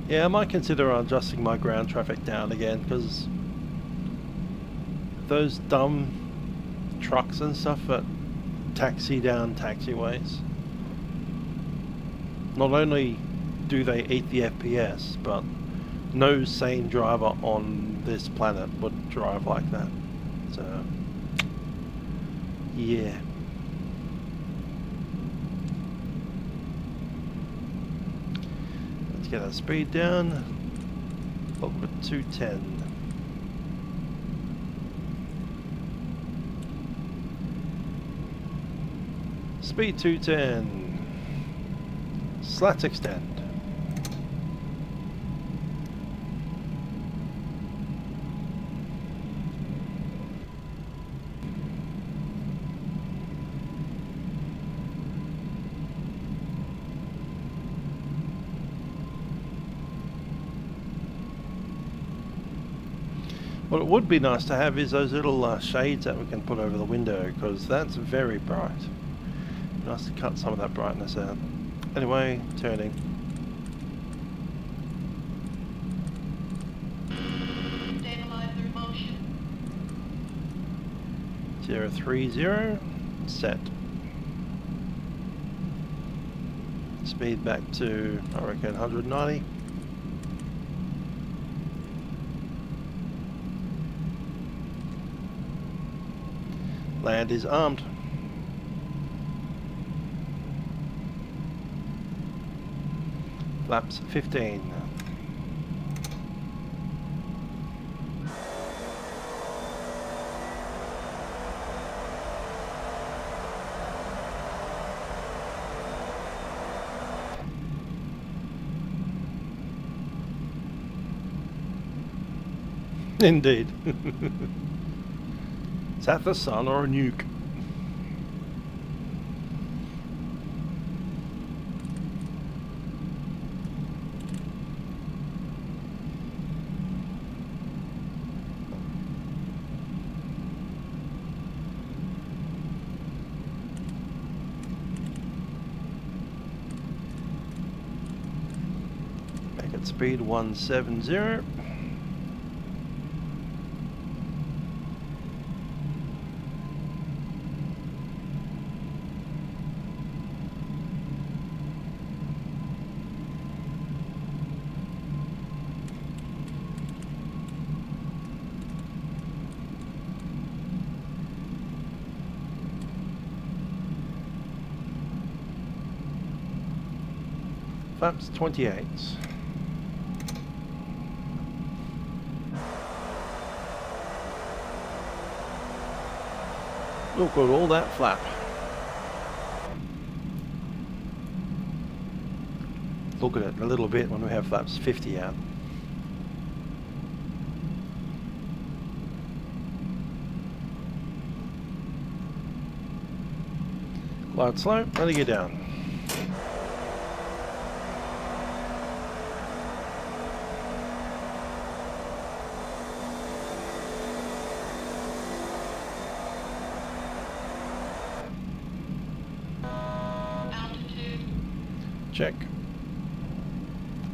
Yeah, I might consider adjusting my ground traffic down again, because those dumb trucks and stuff that taxi down taxiways, not only do they eat the FPS, but no sane driver on this planet would drive like that. So, yeah. Let's get our speed down. Over 210. Speed 210. Slat extend. What it would be nice to have is those little shades that we can put over the window, because that's very bright. Nice to cut some of that brightness out. Anyway, turning. Stabilizer in motion. 030, set. Speed back to, I reckon, 190. Land is armed. Flaps 15. Indeed. Is that the sun or a nuke? Make it speed 170. Flaps 28. Look at all that flap. Look at it a little bit when we have flaps 50 out. Glide slow, letting you down. Check.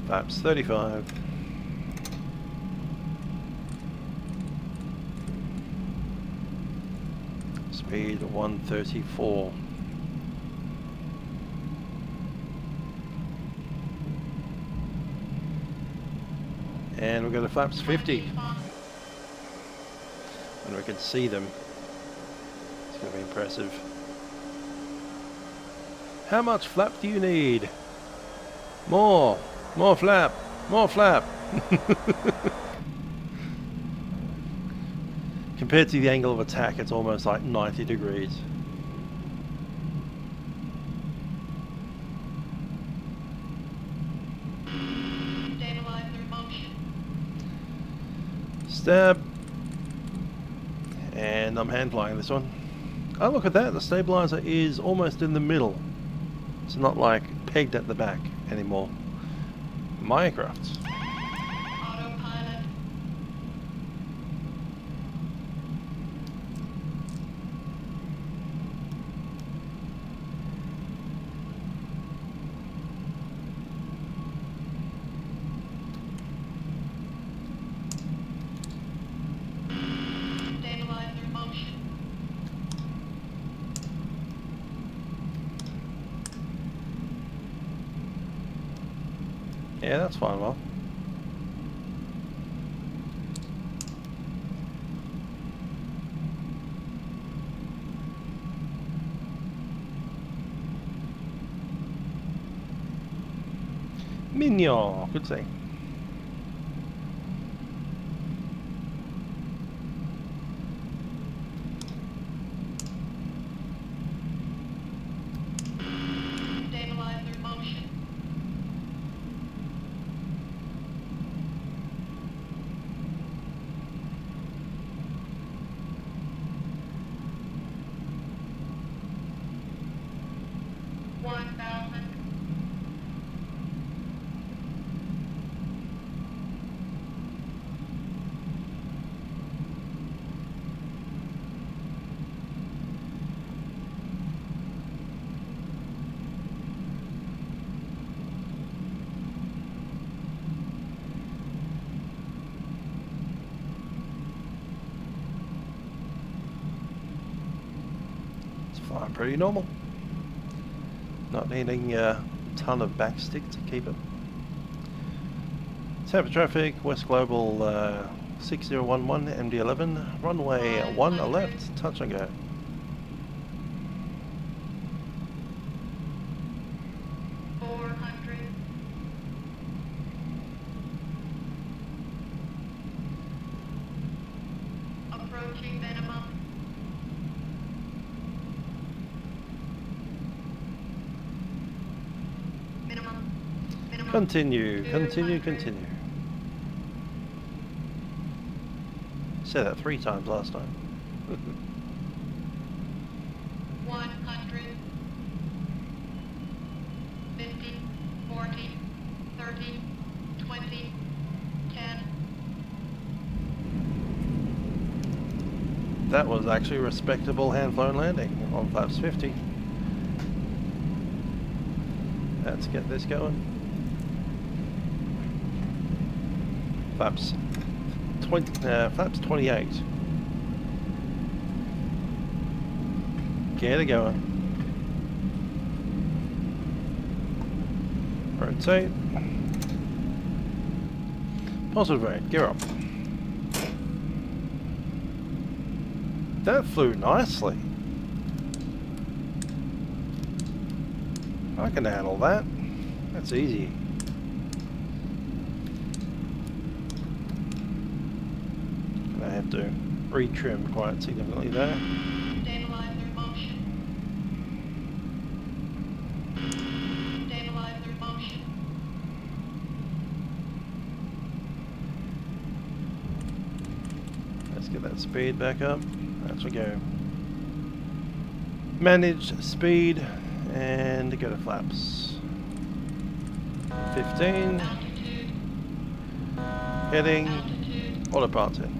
Flaps 35. Speed 134. And we've got the flaps 50. And we can see them. It's going to be impressive. How much flap do you need? More flap, more flap. Compared to the angle of attack, it's almost like 90 degrees. Stabilizer in motion. Stab. And I'm hand flying this one. Oh, look at that, the stabilizer is almost in the middle. It's not like pegged at the back anymore. My aircraft. Autopilot. Stabilizer in motion. Yeah, that's fine, well. Mignon, good say. Stabilizer in motion. Flying pretty normal. Not needing a ton of backstick to keep it. Tampa traffic, West Global 6011, MD11, runway 1 left, touch and go. Approaching minimum. Minimum. Continue, 200. continue. Said that 3 times last time. 100. 50, 40, 30, 20, 10. That was actually a respectable hand-flown landing on flaps 50. Let's get this going. Flaps 28. Get it going. Rotate. Positive rate, gear up. That flew nicely. I can handle that. That's easy. I have to retrim quite significantly there. Stabilizer motion. Stabilizer motion. Let's get that speed back up. As we go. Manage speed and go to flaps. 15. Altitude. Heading. Altitude. Autopilot in.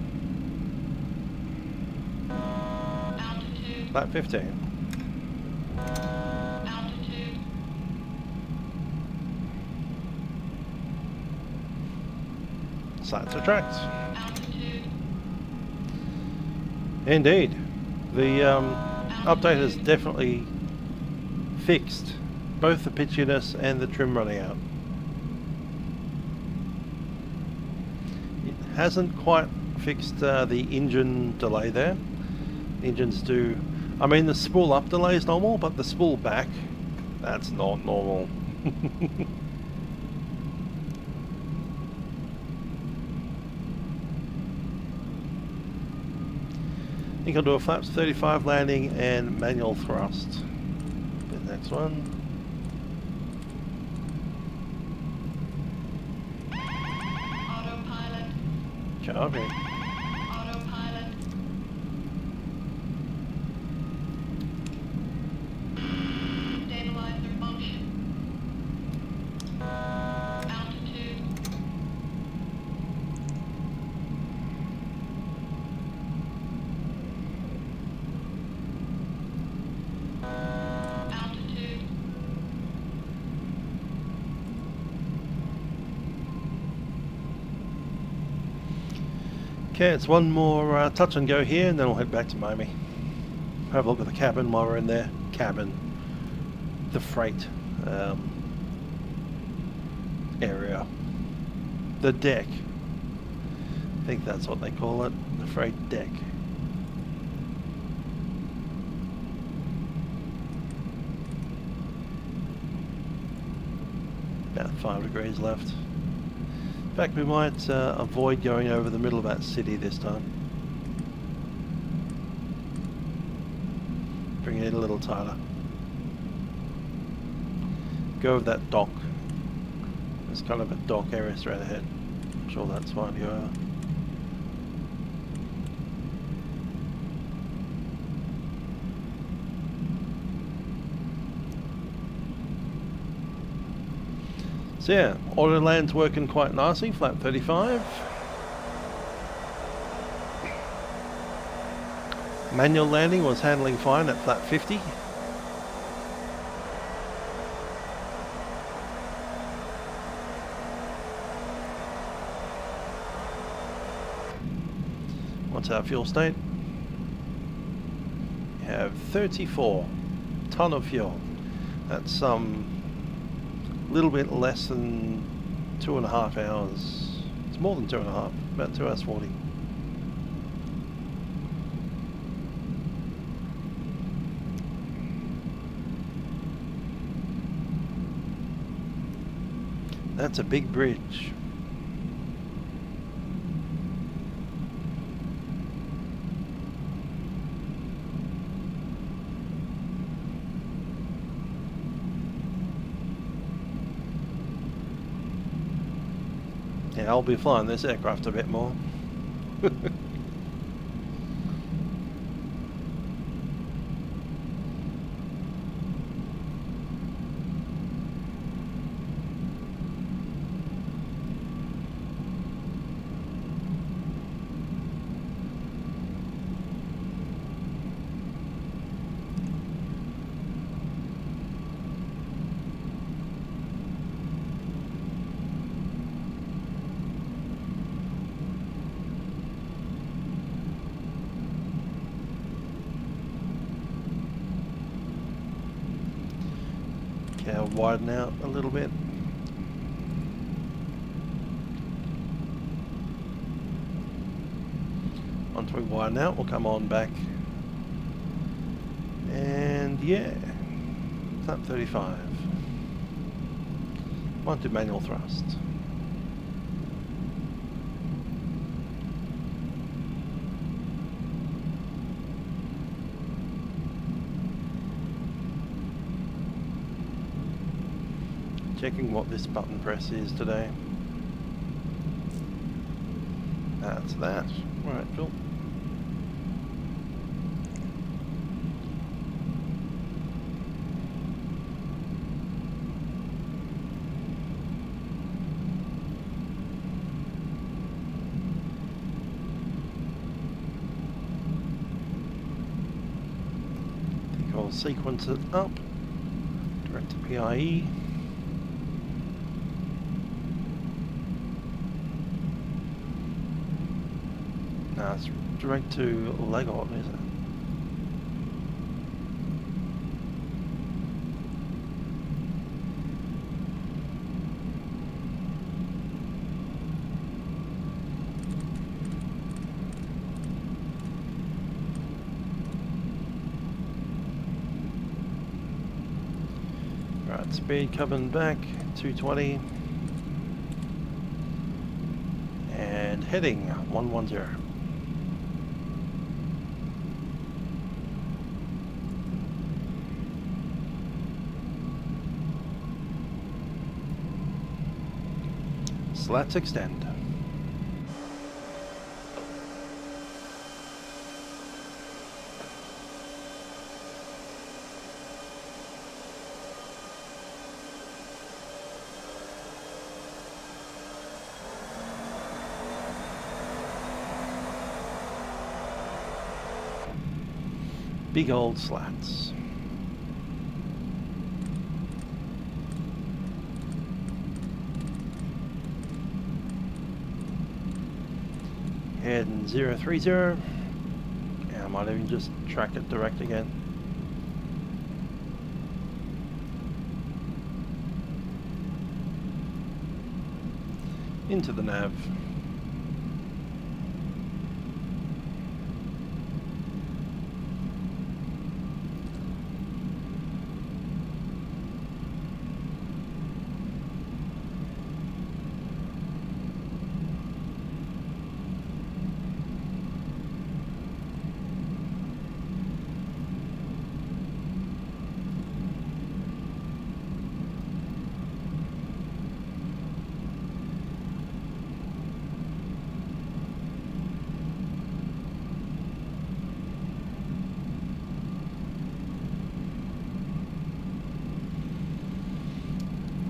Altitude. Flap 15. Altitude. Sights retract. Altitude. Indeed. The update has definitely fixed both the pitchiness and the trim running out. It hasn't quite fixed the engine delay there. Engines do, I mean the spool up delay is normal, but the spool back, that's not normal. I think I'll do a flaps 35 landing and manual thrust. The next one. Autopilot. Copy. Autopilot. Stabilizer motion. Altitude. Altitude. Okay, it's one more touch and go here, and then we'll head back to Miami. Have a look at the cabin while we're in there. Cabin. The freight area. The deck. I think that's what they call it. The freight deck. About 5 degrees left. In fact, we might avoid going over the middle of that city this time. Bring it a little tighter. Go over that dock. There's kind of a dock area straight ahead. I'm sure that's fine to go over. So yeah, auto land's working quite nicely, flap 35. Manual landing was handling fine at flap 50. What's our fuel state? We have 34. ton of fuel. That's little bit less than 2.5 hours. It's more than 2.5, about 2 hours 40. That's a big bridge. Yeah, I'll be flying this aircraft a bit more. Okay, I'll widen out a little bit. Once we widen out, we'll come on back. And yeah, it's up 35. On to manual thrust. Checking what this button press is today. That's that. Right, Phil. I think I'll sequence it up. Direct to PIE. No, it's direct to Legon, is it? Right, speed coming back, 220. And heading 110. Let's extend. Big old slats. Heading 030, and I might even just track it direct again. Into the nav.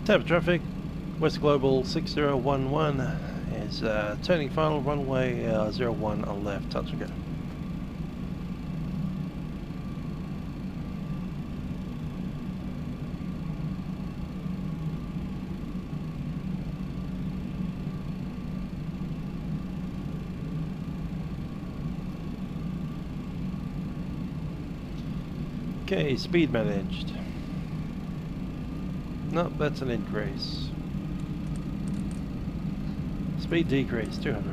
Tampa traffic, West Global 6011 is turning final, runway 01 on left, touch and go. Okay, speed managed. Nope, that's an increase. Speed decrease, 200.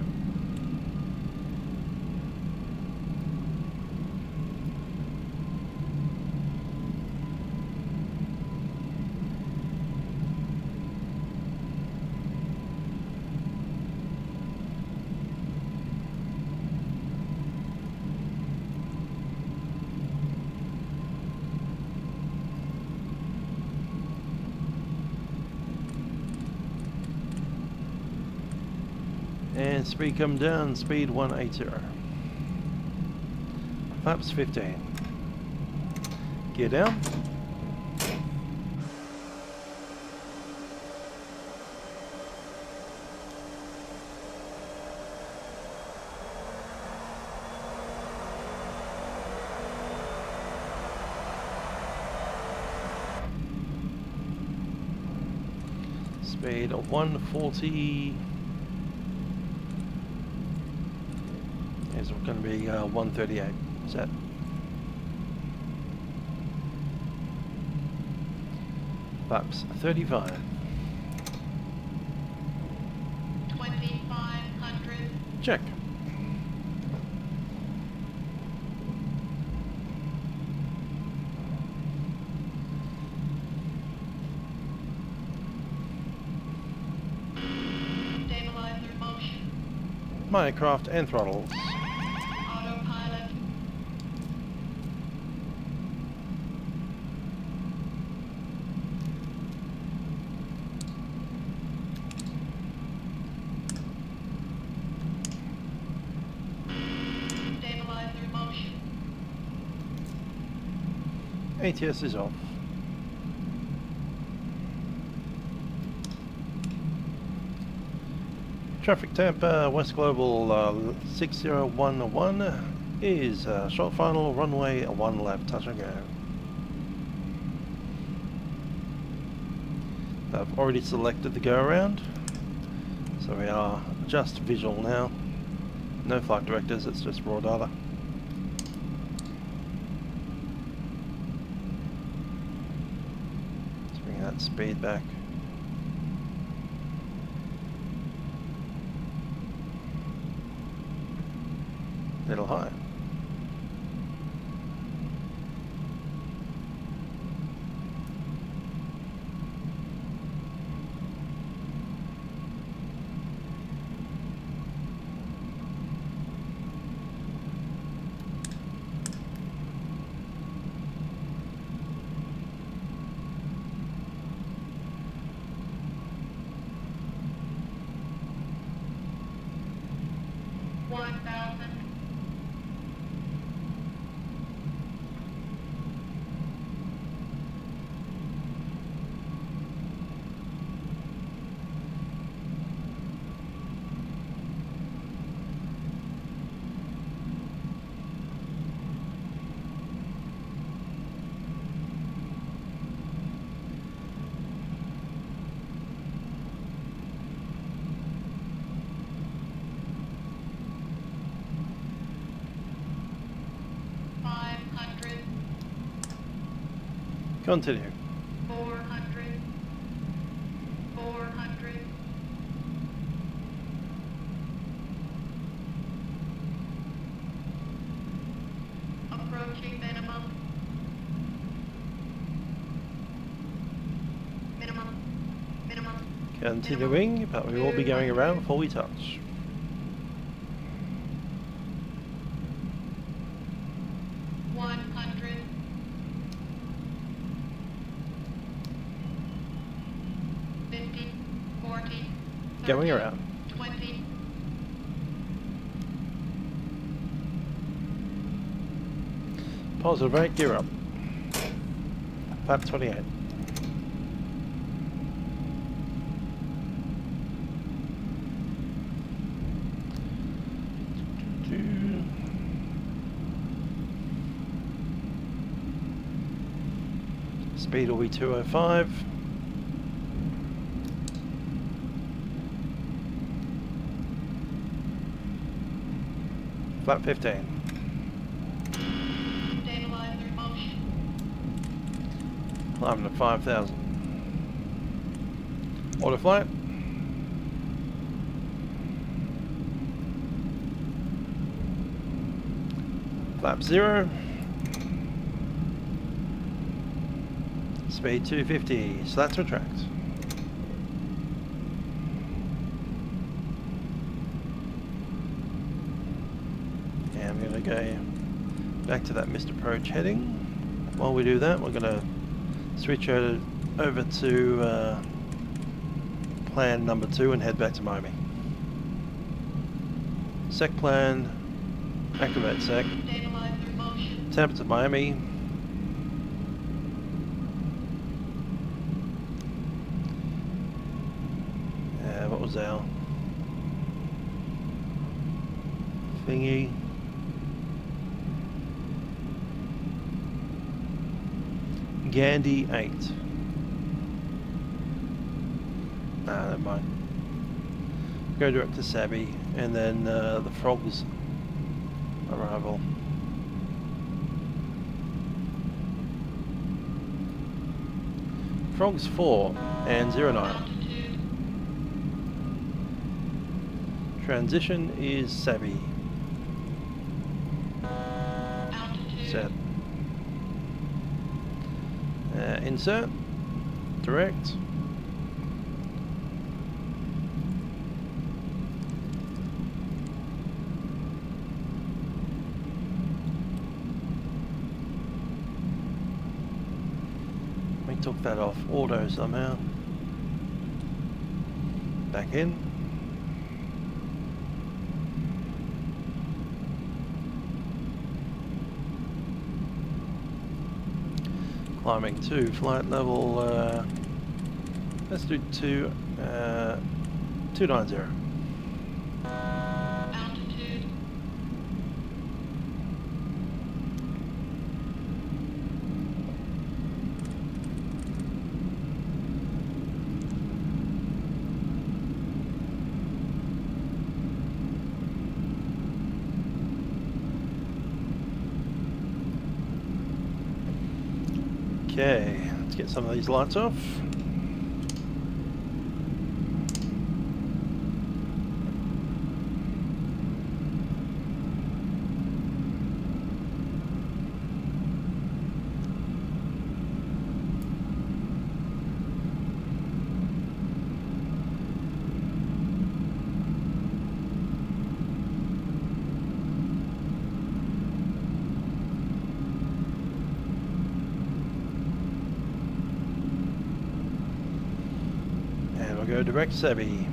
And speed come down, speed 180. Flaps 15. Gear down. Speed of 140. Is going to be 138. Set. Flaps 35. 2500. Check. Stabilizer motion. Minecraft and throttles. Autopilot. Stabilizer motion. ATS is off. Traffic Tampa, West Global 6011 is short final, runway 1 lap, touch and go. I've already selected the go around, so we are just visual now. No flight directors, it's just raw data. Let's bring that speed back. Little high. Continue. 400. 400. Approaching minimum. Minimum. Minimum. Continuing, but we will be going around before we touch. Going around. 20. Positive rate, gear up. Flap 28. Speed will be 205. Flap 15. Stabilizer motion. Climbing to 5,000. Auto flight. Flap 0. Speed 250. So that's retract. And I'm going to go back to that missed approach heading. While we do that, we're going to switch over to plan number 2 and head back to Miami. Sec plan, activate sec. Stabilizer motion. Tampa to Miami. What was our thingy? Gandhi 8. Nah, never mind. Go direct to Savvy, and then the Frog's arrival. Frogs 4 and 09. Altitude. Transition is Savvy. Altitude. Set. Insert. Direct. We took that off auto somehow. Back in. Climbing to flight level, let's do 290. Altitude. Okay, let's get some of these lights off. Go direct Savvy.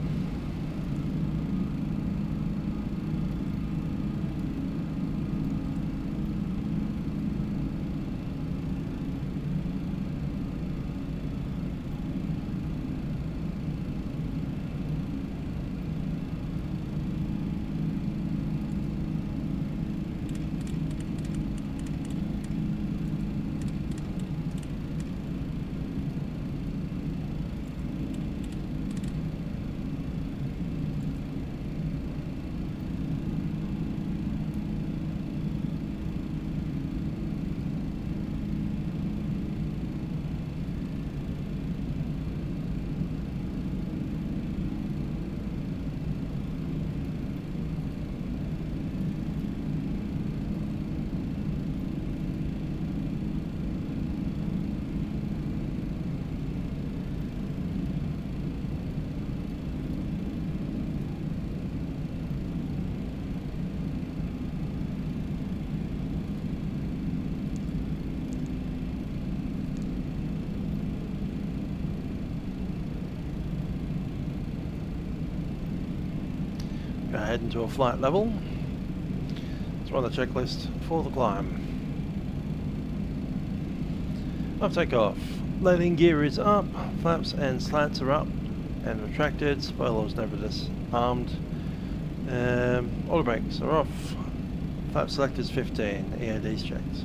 Go ahead into a flight level. Let's run the checklist for the climb. Off takeoff. Landing gear is up, flaps and slats are up and retracted, spoiler was never disarmed. Auto brakes are off, flap selectors 15, EOD's checked.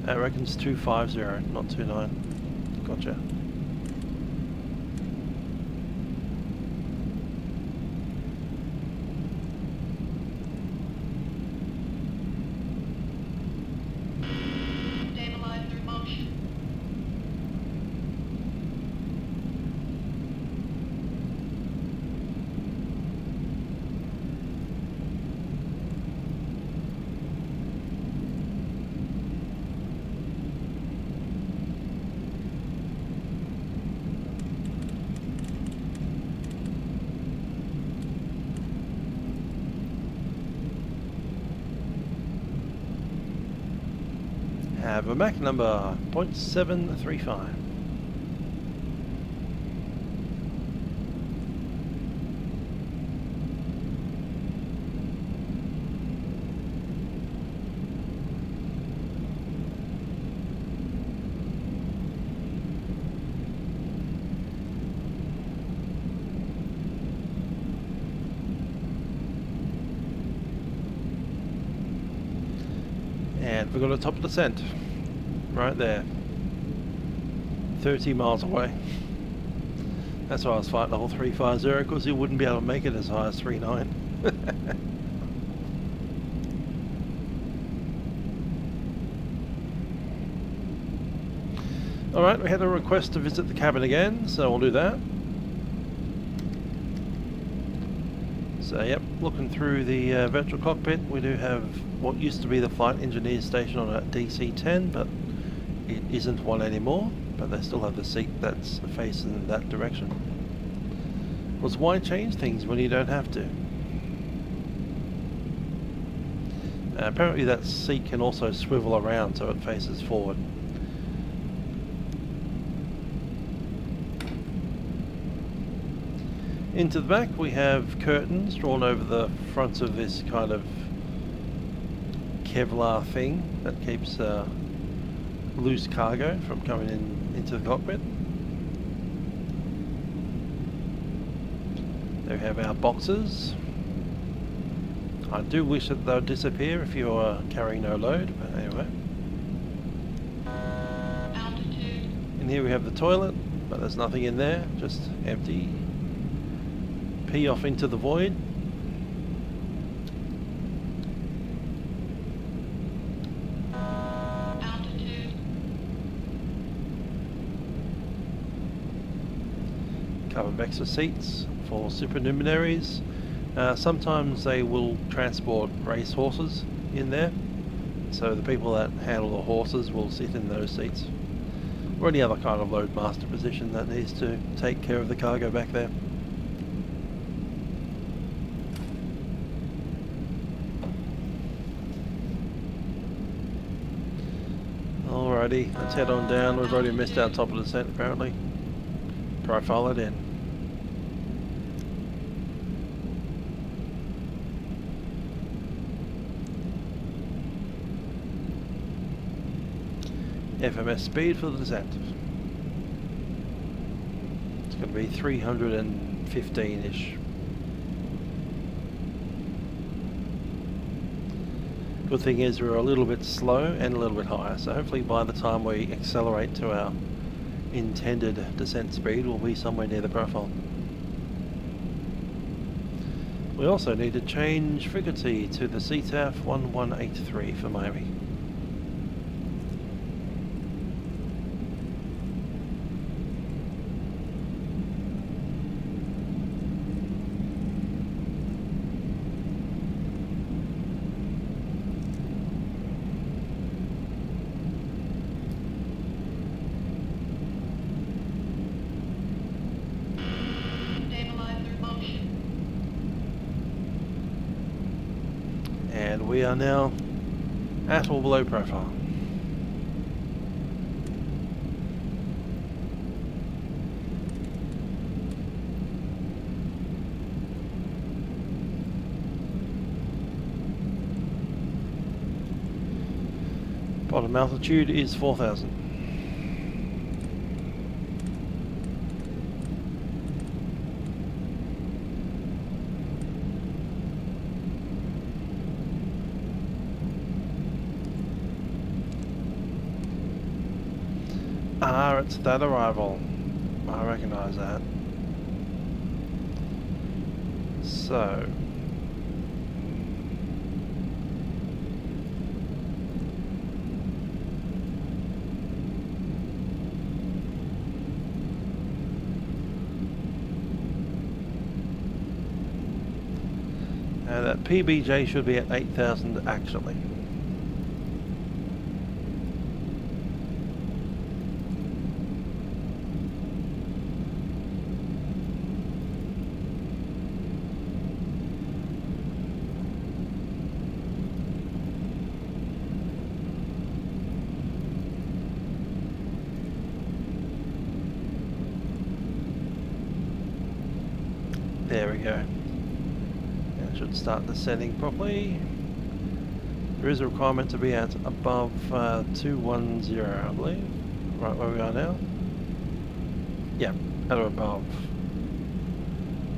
That reckons 250, not 29. Gotcha. Stabilizer motion. Have a Mac number 0.735. And we've got a top descent right there, 30 miles away. That's why I was fighting the whole 350, because he wouldn't be able to make it as high as 39. Alright, we had a request to visit the cabin again, so we'll do that. So yep, looking through the virtual cockpit, we do have what used to be the flight engineer station on a DC-10, but it isn't one anymore, but they still have the seat that's facing that direction. Was why change things when you don't have to? Apparently that seat can also swivel around so it faces forward. Into the back we have curtains drawn over the front of this kind of Kevlar thing that keeps loose cargo from coming into the cockpit. There we have our boxes. I do wish that they would disappear if you are carrying no load, but anyway. Altitude. In here we have the toilet, but there's nothing in there, just empty. Pee off into the void. Altitude. Couple of extra seats for supernumeraries. Sometimes they will transport race horses in there, so the people that handle the horses will sit in those seats, or any other kind of loadmaster position that needs to take care of the cargo back there. Alrighty, let's head on down. We've already missed our top of the descent apparently. Profile it in. FMS speed for the descent. It's going to be 315-ish. Good thing is we're a little bit slow and a little bit higher, so hopefully by the time we accelerate to our intended descent speed we'll be somewhere near the profile. We also need to change frequency to the CTAF 1183 for Miami. And we are now at or below profile. Bottom altitude is 4,000. it's that arrival. I recognise that. So. That PBJ should be at 8,000 actually. There we go. Should start descending properly. There is a requirement to be at above 210, I believe. Right where we are now. Yeah, at or above.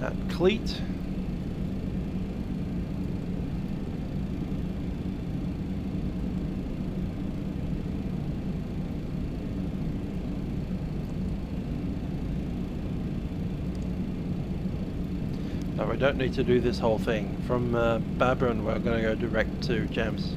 At cleat. No, we don't need to do this whole thing. From Babron, we're going to go direct to Jams.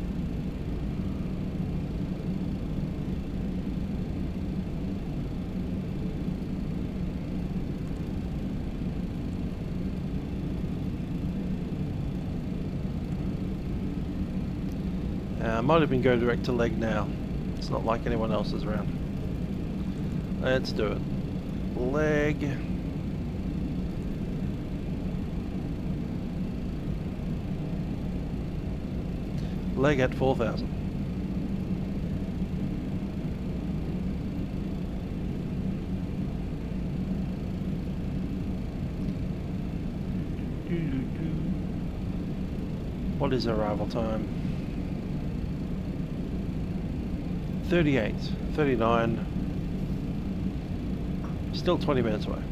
Might even go direct to leg now. It's not like anyone else is around. Let's do it. Leg. Leg at 4,000. What is arrival time? 38, 39. Still 20 minutes away.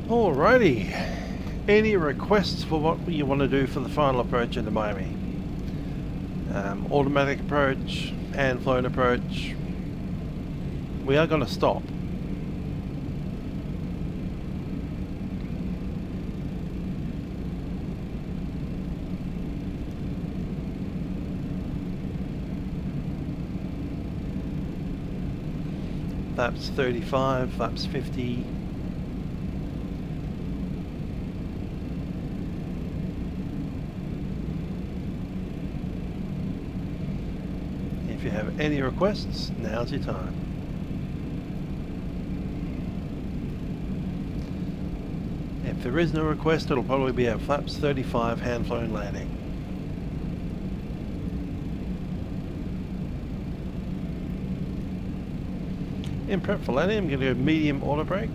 Alrighty, any requests for what you want to do for the final approach into Miami? Automatic approach, hand flown approach. We are going to stop. Flaps 35, flaps 50. If you have any requests, now's your time. If there is no request, it'll probably be a flaps 35 hand flown landing. In prep for landing, I'm going to go medium auto brake.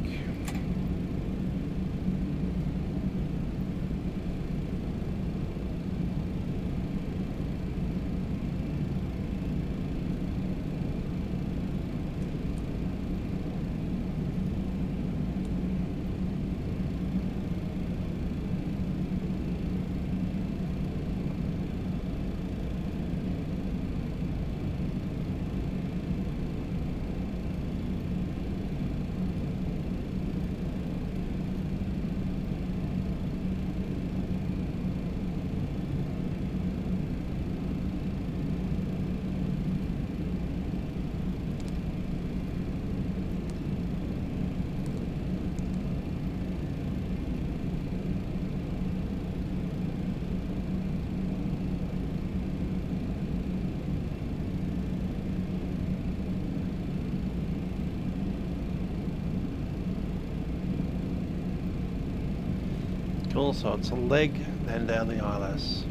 Cool, so it's a leg, then down the ILS.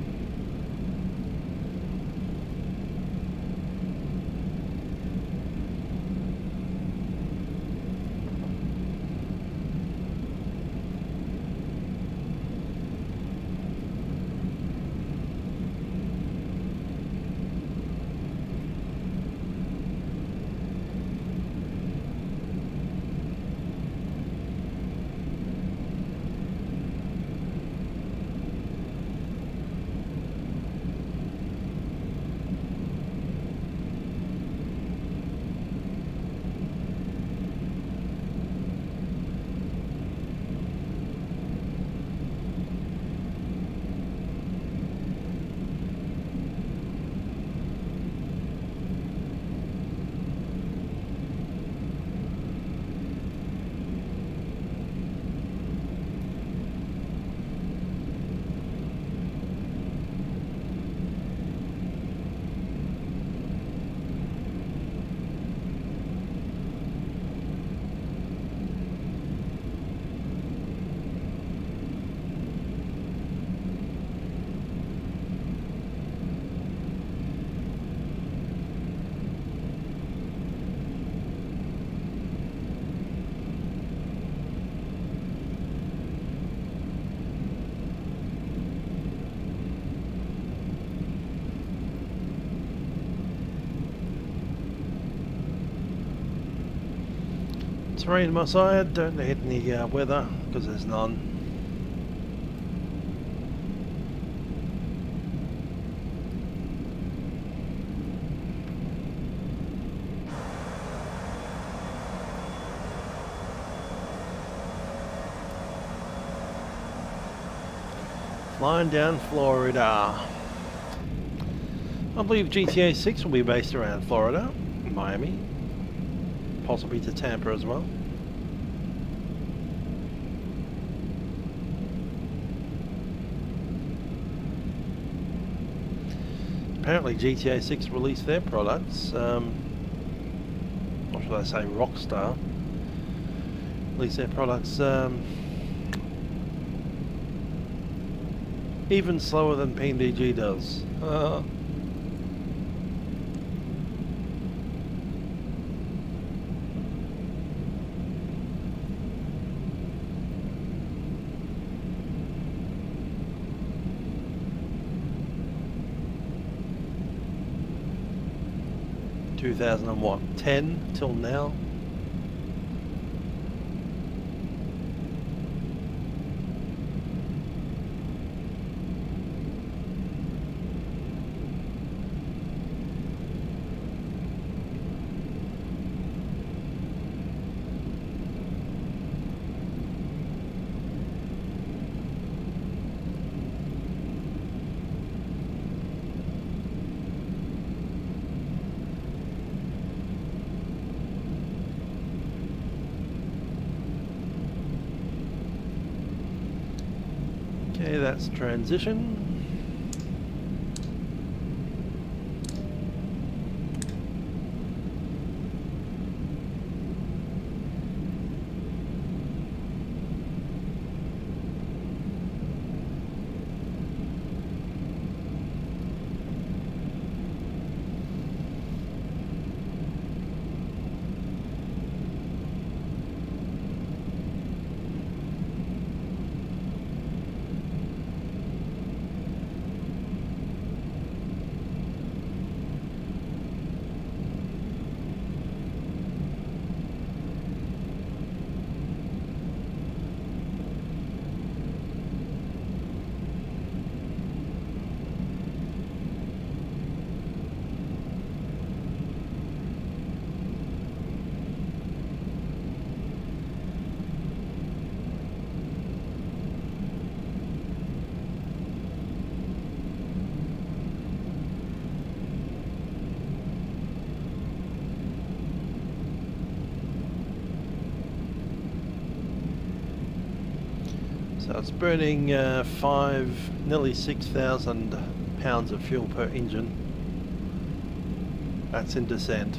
Terrain on my side, don't need any weather because there's none. Flying down Florida. I believe GTA 6 will be based around Florida, Miami, possibly to Tampa as well. Apparently GTA 6 released their products, or should I say Rockstar, released their products even slower than PNG does. 2010 till now. Okay, that's transition. So it's burning nearly 6,000 pounds of fuel per engine. That's in descent.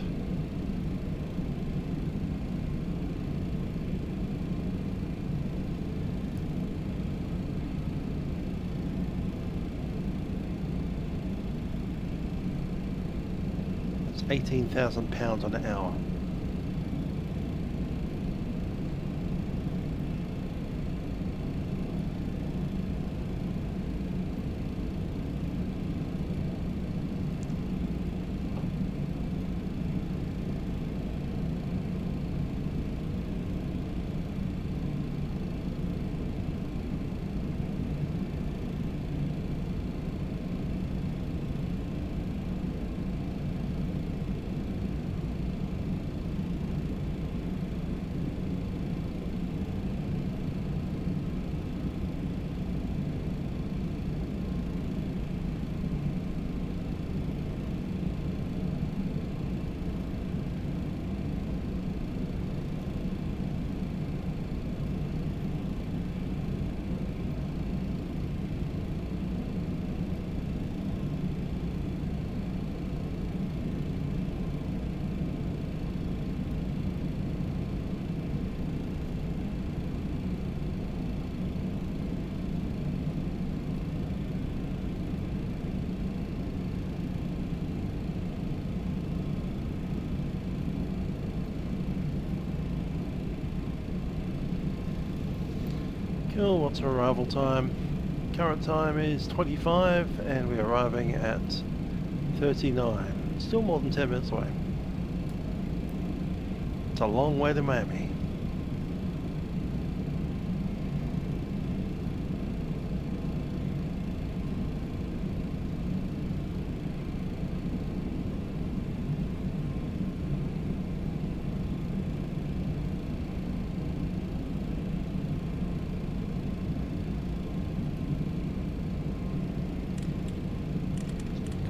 It's 18,000 pounds an hour. Cool, what's our arrival time? Current time is 25 and we're arriving at 39. Still more than 10 minutes away. It's a long way to Miami.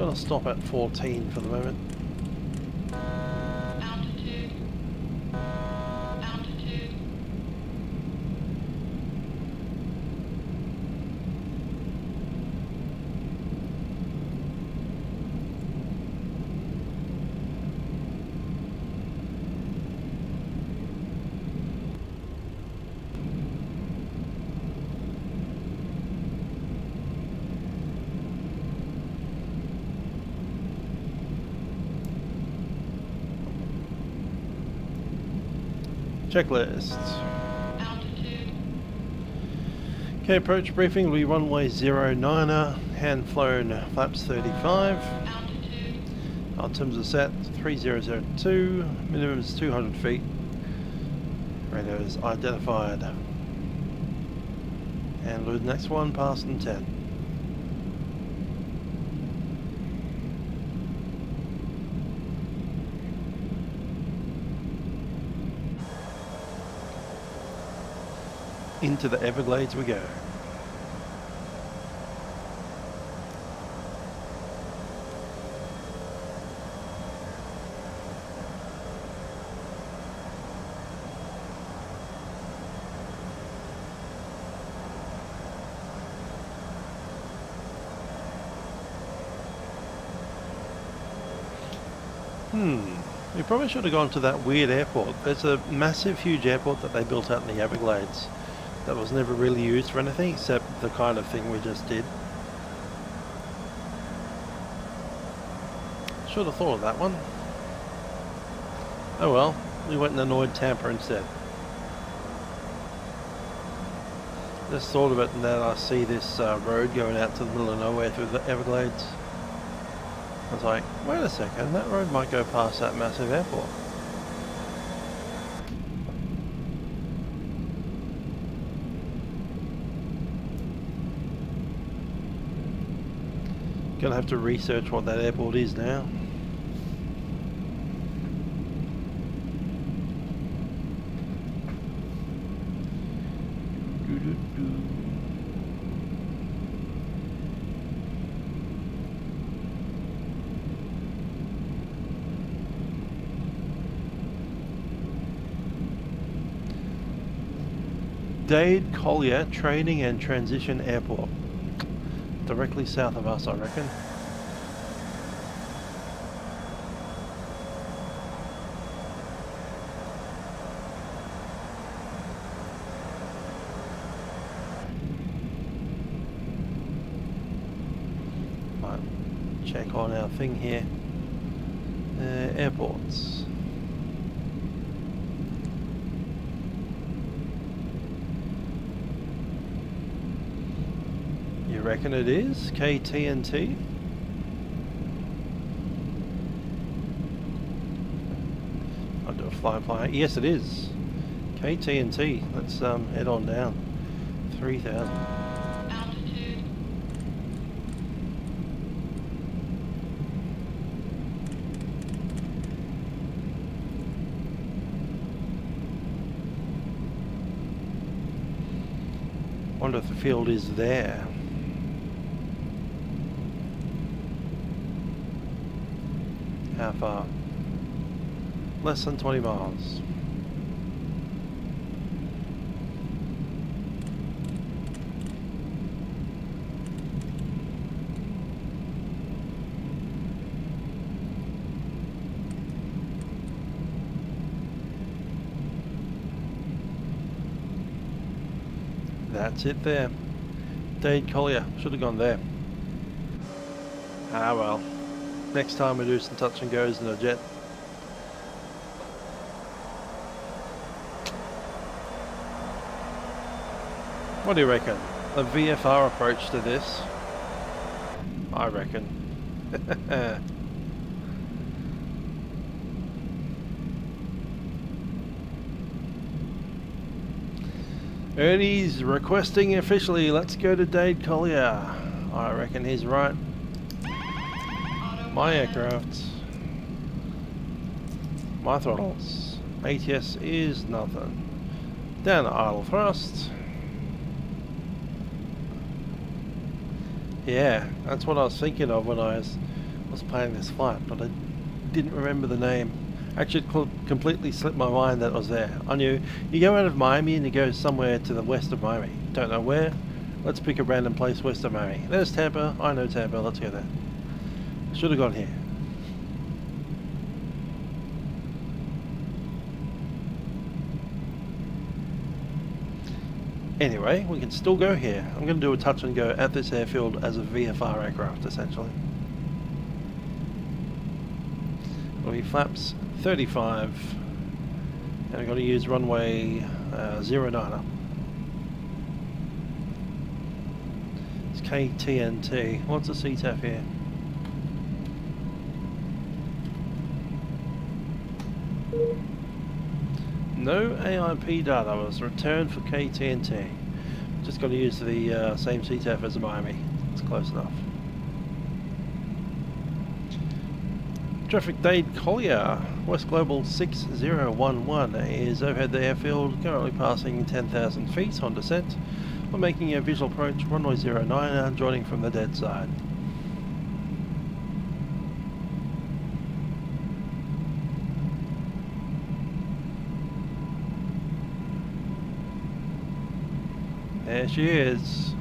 Gonna stop at 14 for the moment. Altitude. Altitude. Checklist. Altitude. Okay, approach briefing will be runway 09er, hand flown flaps 35. Altitude. Altims are set 3002, minimum is 200 feet. Radio is identified. And the next one, past and 10. Into the Everglades we go. We probably should have gone to that weird airport. There's a massive, huge airport that they built out in the Everglades that was never really used for anything except the kind of thing we just did. Should have thought of that one. Oh well, we went and annoyed Tampa instead. Just thought of it, and then I see this road going out to the middle of nowhere through the Everglades. I was like, wait a second, that road might go past that massive airport. Gonna have to research what that airport is now. Dade, Collier, Training and Transition Airport. Directly south of us, I reckon. Might check on our thing here. Airports. You reckon it is? KTNT? I'll do a fly. Yes, it is. KTNT. Let's head on down. 3000. Altitude. Wonder if the field is there. How far? Less than 20 miles. That's it there. Dade, Collier. Should have gone there. Ah well. Next time we do some touch and goes in a jet. What do you reckon? A VFR approach to this? I reckon. Ernie's requesting officially, let's go to Dade, Collier. I reckon he's right. My aircraft, my throttles, ATS is nothing. Down to idle thrust. Yeah, that's what I was thinking of when I was was planning this flight, but I didn't remember the name. Actually, it completely slipped my mind that it was there. I knew you go out of Miami and you go somewhere to the west of Miami. Don't know where. Let's pick a random place west of Miami. There's Tampa. I know Tampa. Let's go there. Should have gone here. Anyway, we can still go here. I'm going to do a touch and go at this airfield as a VFR aircraft, essentially. It'll be flaps 35, and I'm going to use runway 09. It's KTNT. What's the CTAF here? No AIP data was returned for KTNT. Just got to use the same CTAF as the Miami. It's close enough. Traffic Dade Collier, West Global 6011 is overhead the airfield, currently passing 10,000 feet on descent. We're making a visual approach, runway 09, joining from the dead side. There she is.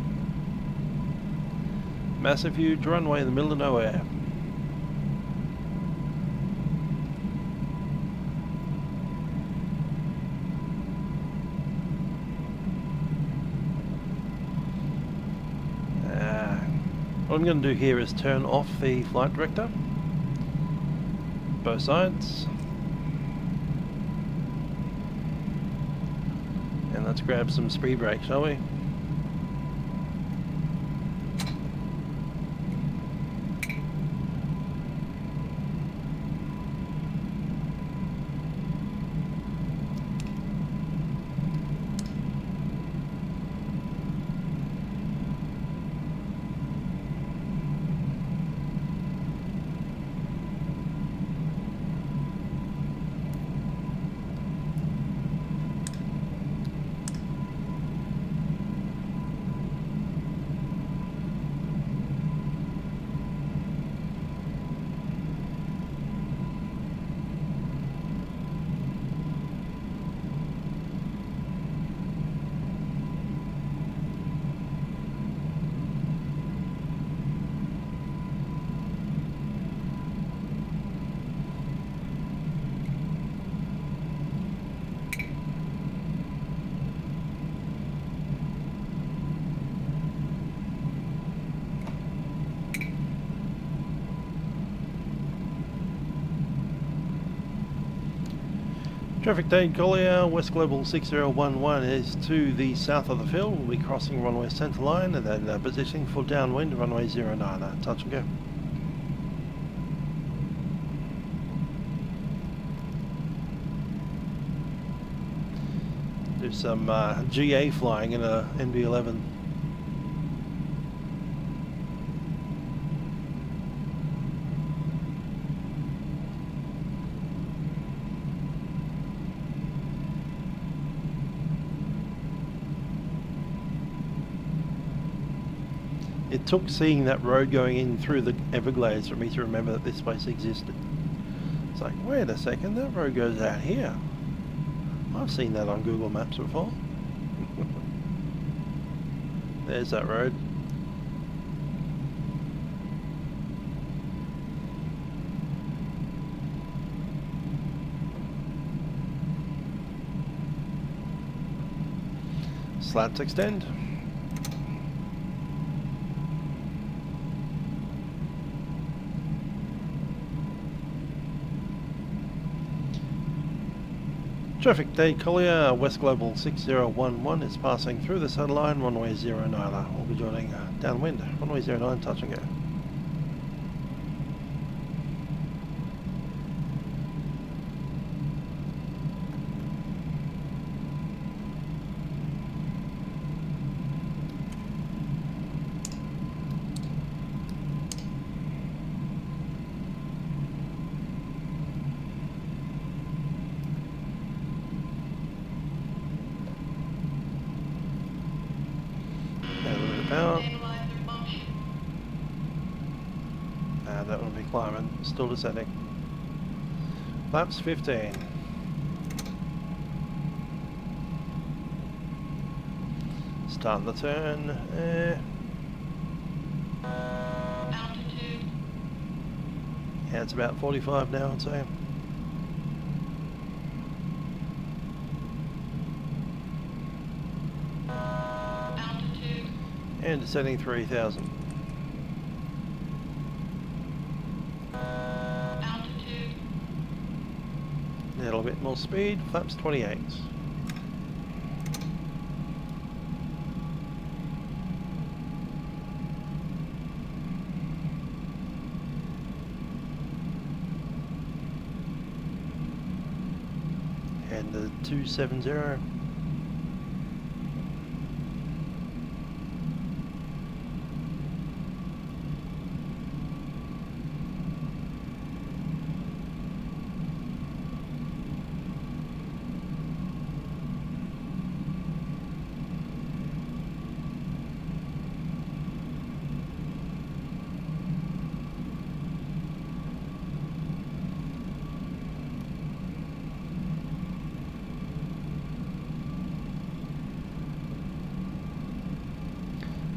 Massive huge runway in the middle of nowhere. What I'm going to do here is turn off the flight director, both sides, and let's grab some speed brake, shall we? Traffic Dade Collier, West Global 6011 is to the south of the field. We'll be crossing runway centre line and then positioning for downwind runway 09. Touch and go. Do some GA flying in a MD11. It took seeing that road going in through the Everglades for me to remember that this place existed. It's like, wait a second, that road goes out here. I've seen that on Google Maps before. There's that road. Slats extend. Traffic Dade Collier, West Global 6011 is passing through the satellite runway 09. We'll be joining downwind, runway 09, touch and go. Stabilizer function. that would be climbing. Still descending. Flaps 15. Starting the turn. Altitude. Yeah, it's about 45 now, I'd say. Altitude. And descending 3,000. Altitude. A little bit more speed. Flaps 28. And the 270.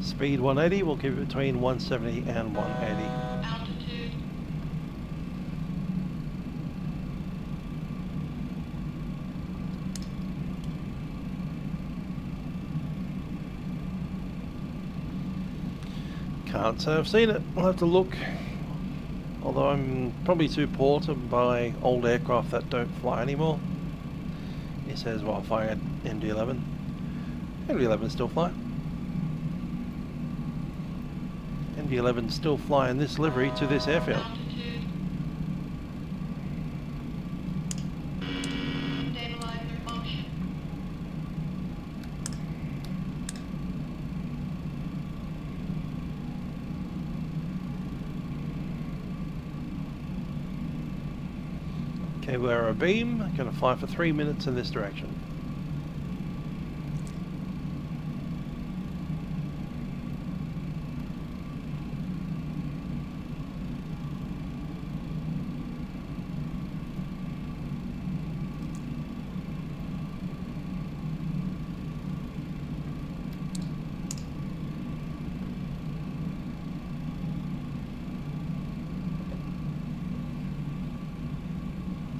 Speed 180, we'll keep it between 170 and 180. Altitude. Can't say I've seen it, I'll have to look. Although I'm probably too poor to buy old aircraft that don't fly anymore. It says while flying at MD11. MD11 still fly. MD11 still flying this livery to this airfield. Altitude. Stabilizer function. Okay, we're a beam, gonna fly for 3 minutes in this direction.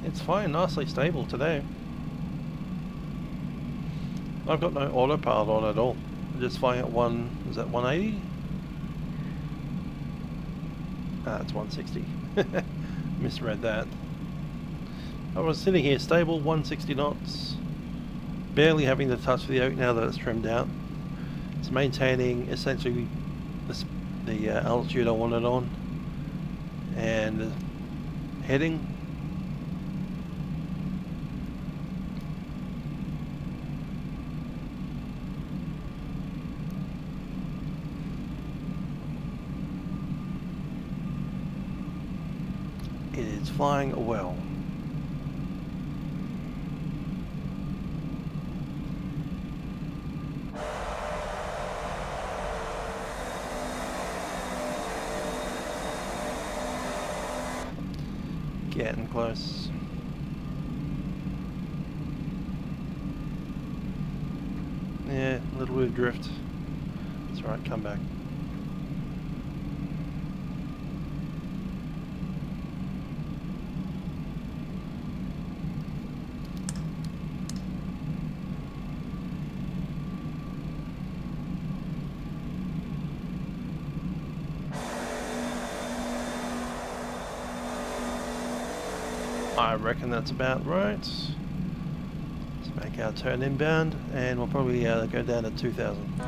It's flying nicely stable today. I've got no autopilot on at all. I'm just flying at is that 180? Ah, it's 160. Misread that. I was sitting here stable, 160 knots. Barely having to touch the yoke now that it's trimmed out. It's maintaining essentially the altitude I want it on. And the heading. It is flying well. Getting close. Yeah, a little bit of drift. That's alright, come back. I reckon that's about right. Let's make our turn inbound, and we'll probably go down to 2,000.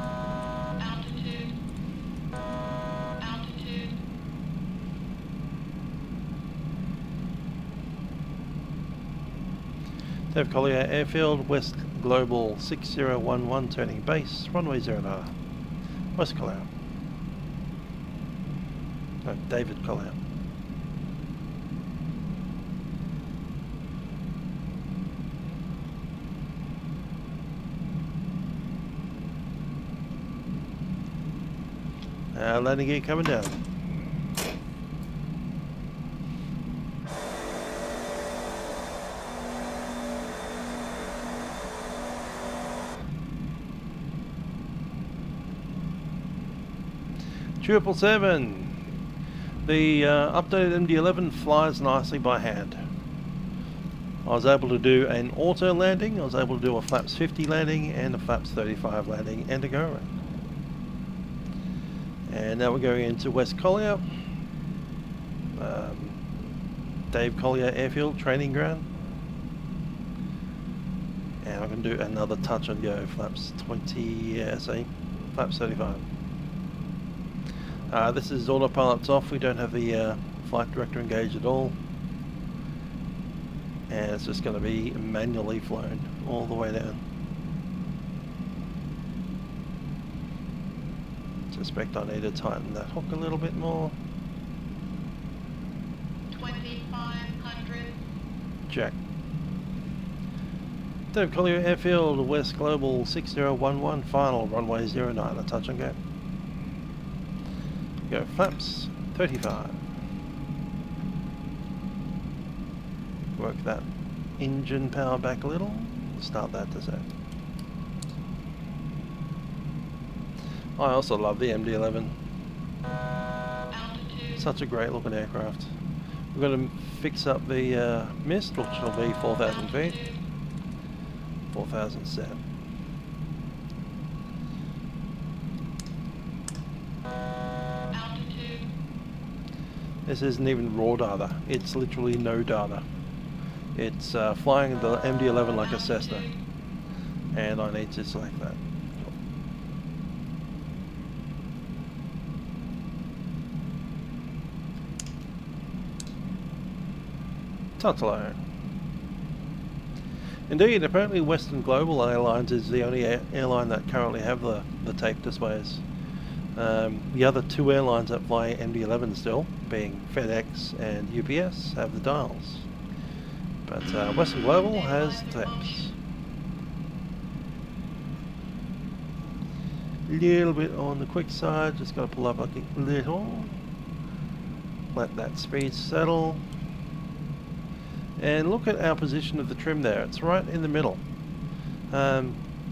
Altitude. Altitude. Dave Collier Airfield, West Global 6011, turning base, runway 09. West Collier. No, David Collier. Landing gear coming down. 777. The updated MD11 flies nicely by hand. I was able to do an auto landing, I was able to do a flaps 50 landing and a flaps 35 landing and a go around. And now we're going into West Collier, Dave Collier Airfield Training Ground. And I can do another touch and go, flaps 20, yeah, see, flaps 35. This is autopilot's off, we don't have the flight director engaged at all. And it's just going to be manually flown all the way down. Suspect I need to tighten that hook a little bit more. 2500. Jack. Dave Collier Airfield, West Global 6011, final runway 09, a touch and go. Go flaps 35. Work that engine power back a little. Start that to set. I also love the MD11. Altitude. Such a great looking aircraft. We're going to fix up the mist, which will be 4,000 feet. 4,007. Altitude. This isn't even raw data. It's literally no data. It's flying the MD11 like a Cessna. And I need to select that. Tuttle. Indeed, apparently Western Global Airlines is the only airline that currently have the tape displays. The other two airlines that fly MD11 still, being FedEx and UPS, have the dials. But Western Global has tapes. Little bit on the quick side, just got to pull up a little. Let that speed settle. And look at our position of the trim there, it's right in the middle.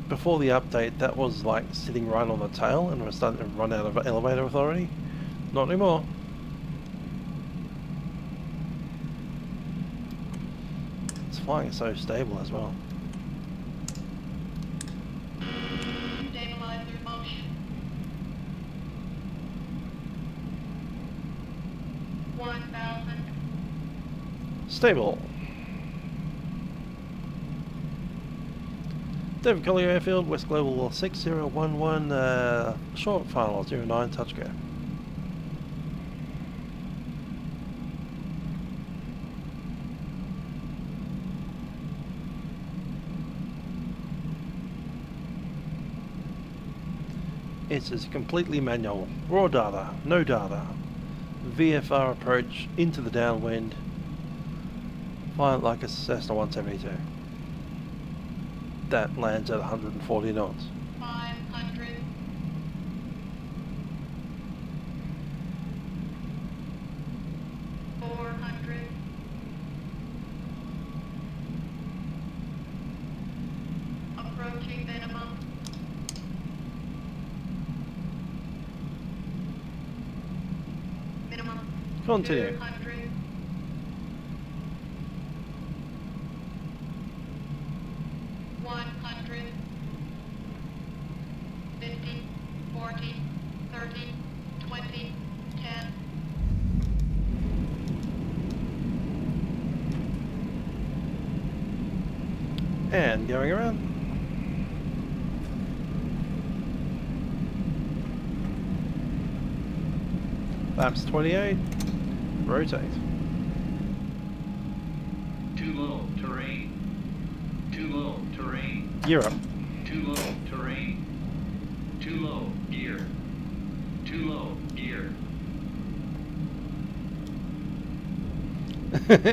Before the update that was like sitting right on the tail and we're starting to run out of elevator authority. Not anymore. It's flying so stable as well. Stabilizer motion. 1000. Stable. David Collier Airfield, West Global 6011, short final 09, touch go. It's just completely manual, raw data, no data, VFR approach into the downwind, fly it like a Cessna 172. That lands at 140 knots. 500. Approaching minimum. Minimum. Continue. 200. 100. 50. 40. 30. 20. 10. And going around. Laps 28. Rotate. Too low terrain. Too low terrain. Gear up. Too low terrain. Too low gear. Too low gear.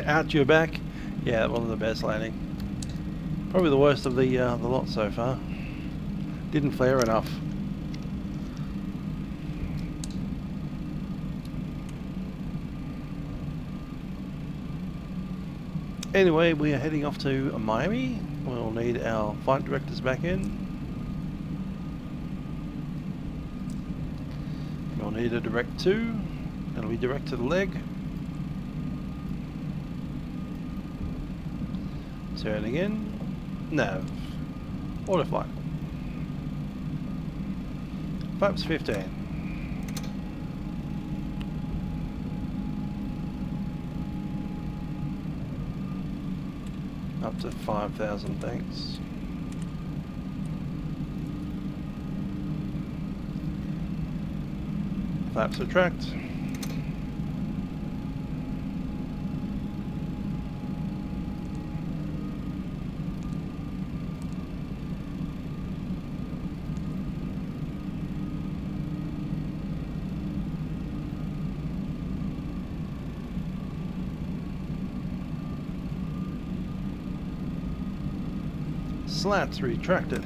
Out your back. Yeah, one of the best landing. Probably the worst of the lot so far. Didn't flare enough. Anyway, we are heading off to Miami. We'll need our flight directors back in. We'll I'll need a direct to. It'll be direct to the leg. Turning in. Nav. Autoflight. Flaps 15. Up to 5,000, thanks. Flaps retract. Slats retracted.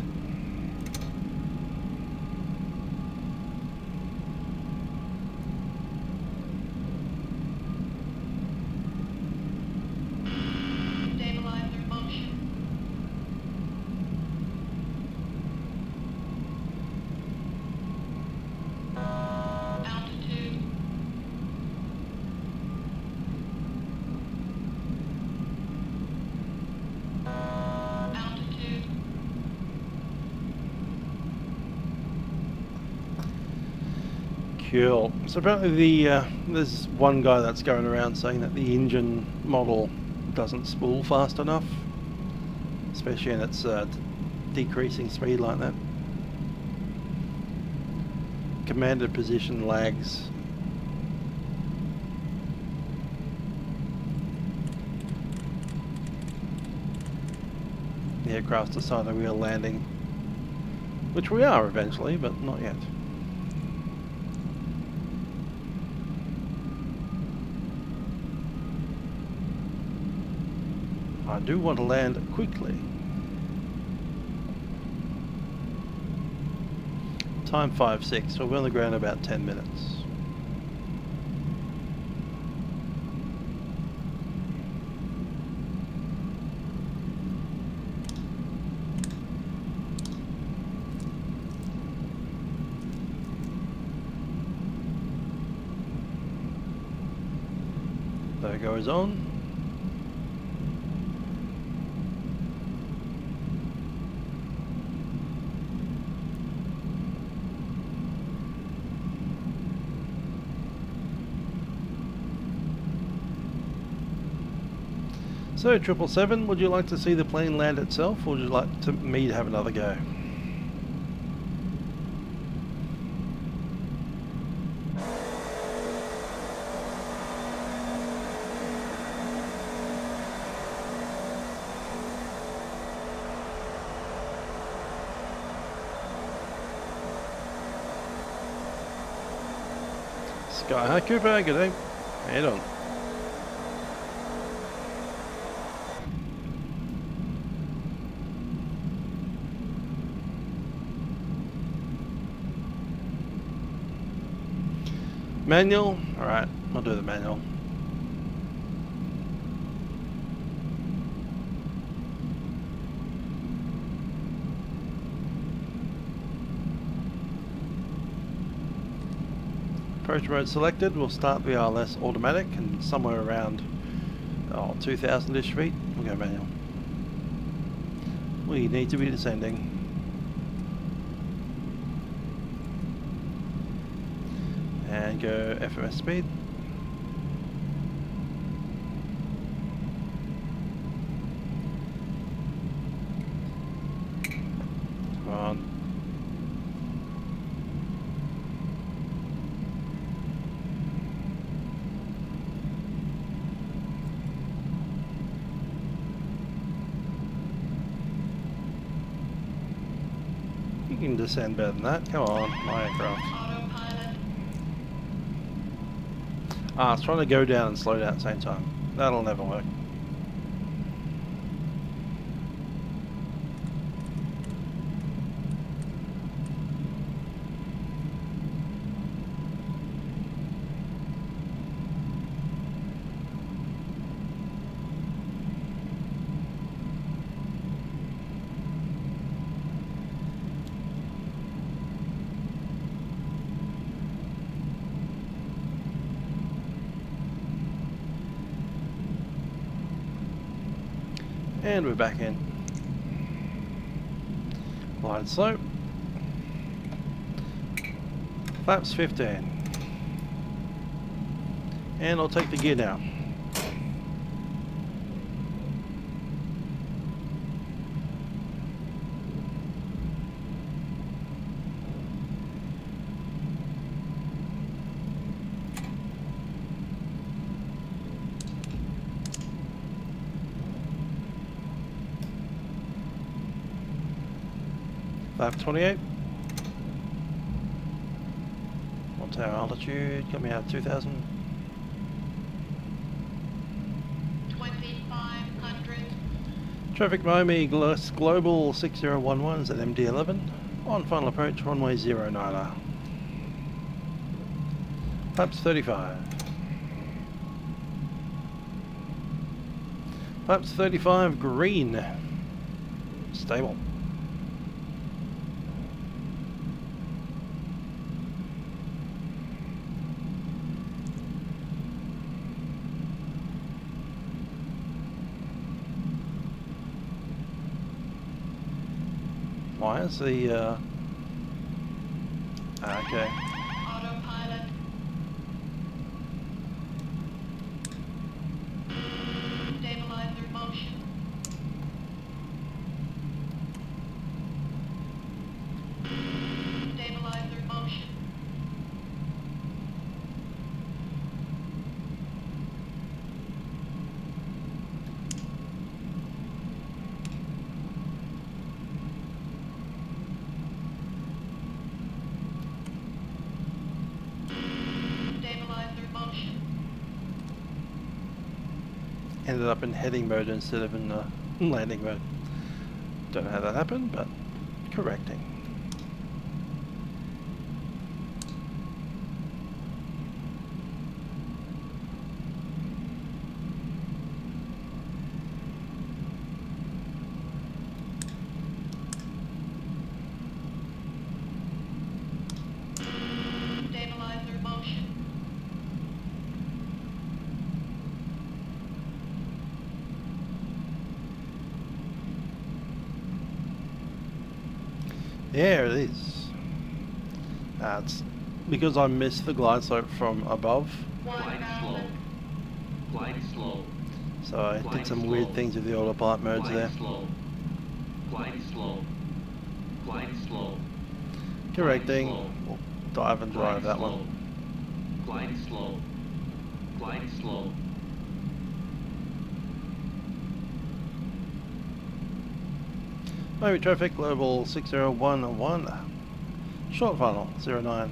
Stabilizer motion. Altitude. Altitude. Cool. So apparently there's one guy that's going around saying that the engine model doesn't spool fast enough, especially in its decreasing speed like that. Commanded position lags. The aircraft's decided we are landing, which we are eventually, but not yet. I do want to land quickly. Time 5:06, so we're on the ground about 10 minutes. There goes on. So 777, would you like to see the plane land itself, or would you like me to have another go? Sky High Cooper, good day. Head on. Manual? Alright, I'll do the manual. Approach mode selected, we'll start the RLS automatic and somewhere around 2,000-ish feet, we'll go manual. We need to be descending. And go FMS speed. Come on. You can descend better than that. Come on, my aircraft. Autopilot. I was trying to go down and slow down at the same time. That'll never work. And we're back in. Glide slope. Flaps 15. And I'll take the gear down. Flap 28. What's our altitude? Coming out 2000. 2500. Traffic Miami Global 6011 is at MD11. On final approach, runway 09er. Flaps 35. Flaps 35 green. Stable. Why is the okay. Autopilot. Stabilizer motion. Stabilizer motion. Stabilizer motion. Ended up in heading mode instead of in landing mode. Don't know how that happened, but correcting. Stabilizer motion. There it is. It's because I missed the glide slope from above, Glide slow. 1000. Glide slow. so I did Glide some weird slow. things with the autopilot modes Glide there. slow. Glide slow. Glide slow. Correcting. Glide slow. We'll dive and drive that slow. one. Glide slow. Glide slow. Miami traffic global 6011. Short final 09.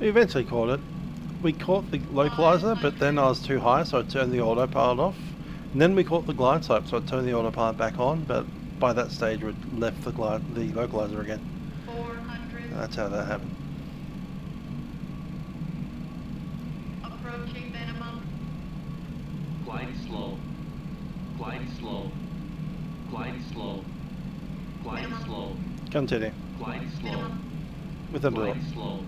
We eventually caught it. We caught the localizer, but then I was too high, so I turned the autopilot off. And then we caught the glide slope, so I turned the autopilot back on, but by that stage we'd left the localizer again. 400. And that's how that happened. Approaching minimum. Glide slow. Glide slow. Glide slow. Glide slow. Continue. Glide slow. Minimum. With a door. Glide slow.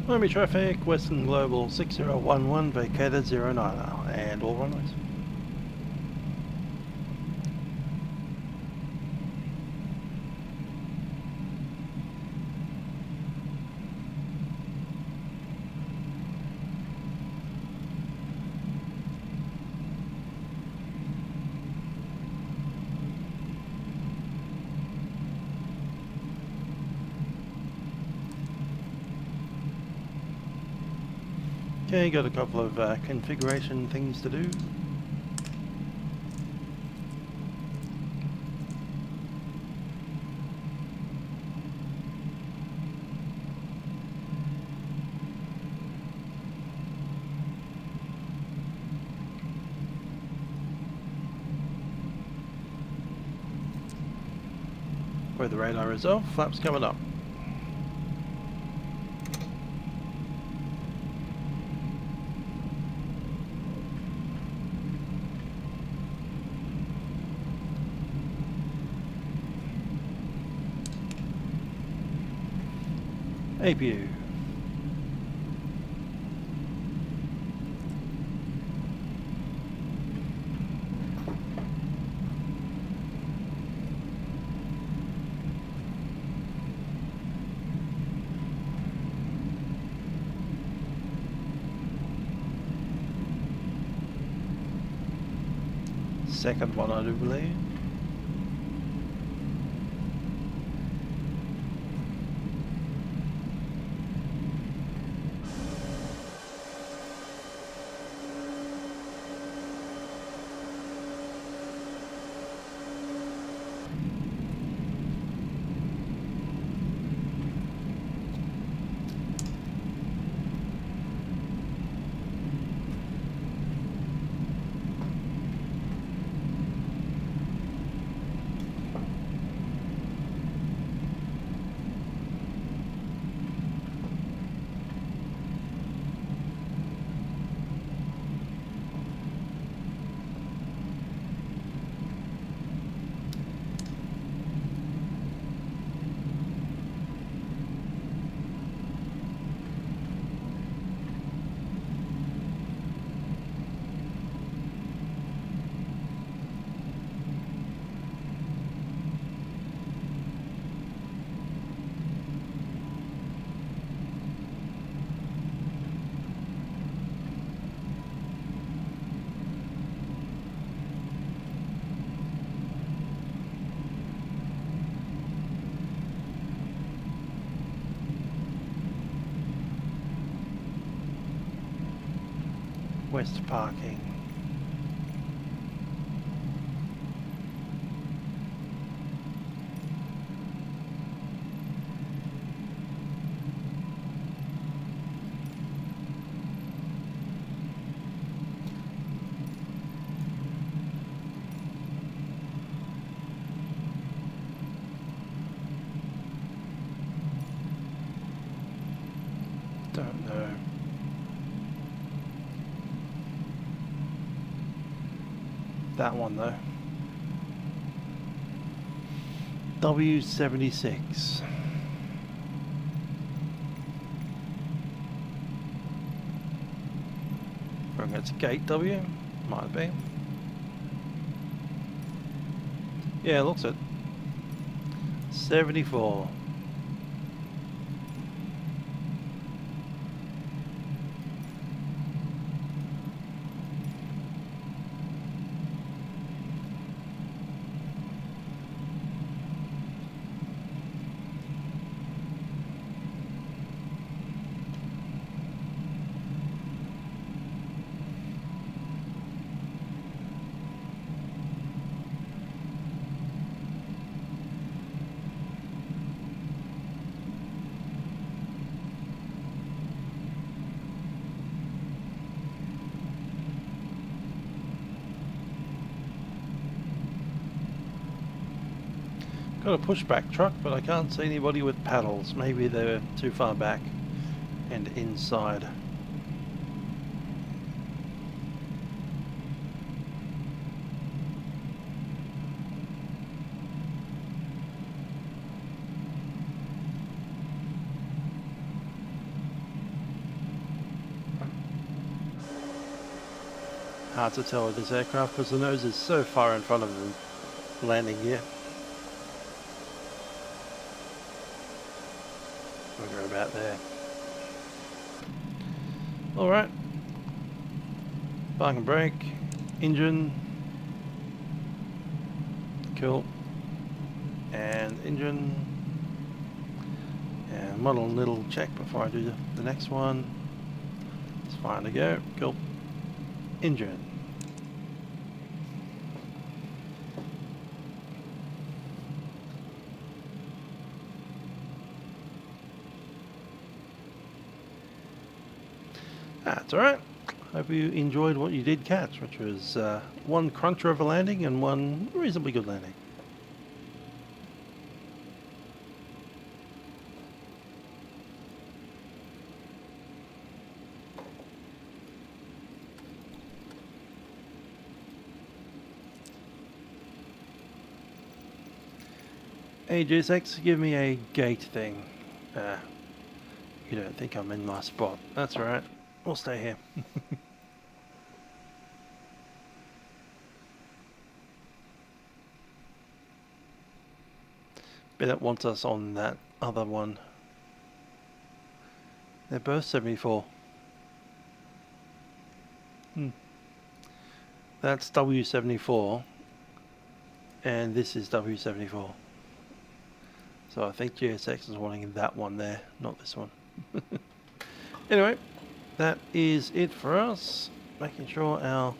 Miami traffic, Western Global 6011, vacated 09er, and all runways. Okay, got a couple of configuration things to do. Where the radar is off, flaps coming up. APU. Second one, I do believe. West parking. Don't know. That one though. W76. I think it's gate W. Might be. Yeah, looks it. 74. Got a pushback truck, but I can't see anybody with paddles. Maybe they're too far back and inside. Hard to tell with this aircraft because the nose is so far in front of the landing gear. We're about there. Alright. Park and brake. Engine. Cool. And engine. And one little check before I do the next one. It's fine to go. Cool. Engine. That's alright. Hope you enjoyed what you did catch, which was one cruncher of a landing and one reasonably good landing. Hey G6, give me a gate thing. You don't think I'm in my spot. That's alright. We'll stay here. Bennett wants us on that other one. They're both 74. That's W74. And this is W74. So I think GSX is wanting that one there, not this one. Anyway, that is it for us. Making sure our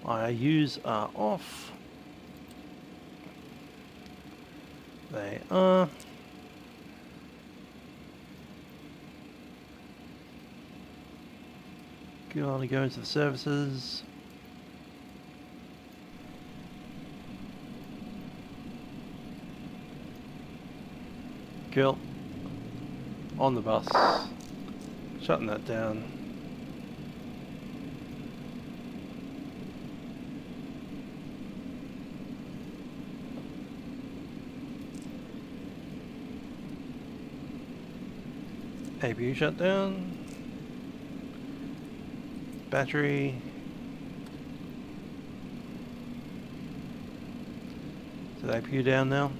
IRUs are off. They are. Good on to go into the services. Cool. On the bus. Shutting that down. APU shutdown. Battery. Is the APU down now?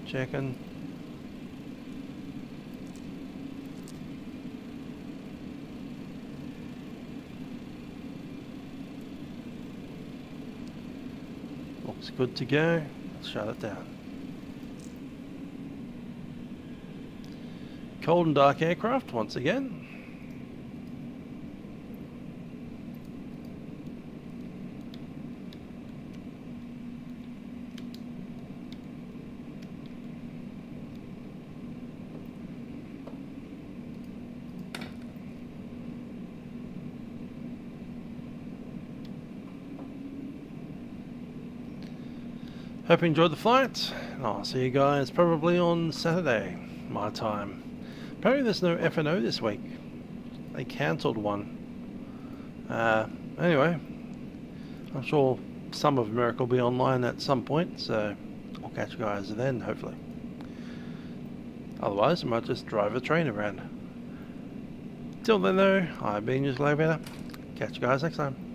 Checking. Looks good to go. Let's shut it down. Cold and dark aircraft once again. Hope you enjoyed the flight, and I'll see you guys probably on Saturday, my time. Apparently there's no F&O this week. They cancelled one. Anyway, I'm sure some of America will be online at some point, so I'll catch you guys then, hopefully. Otherwise, I might just drive a train around. Till then though, I've been your Gladiator. Catch you guys next time.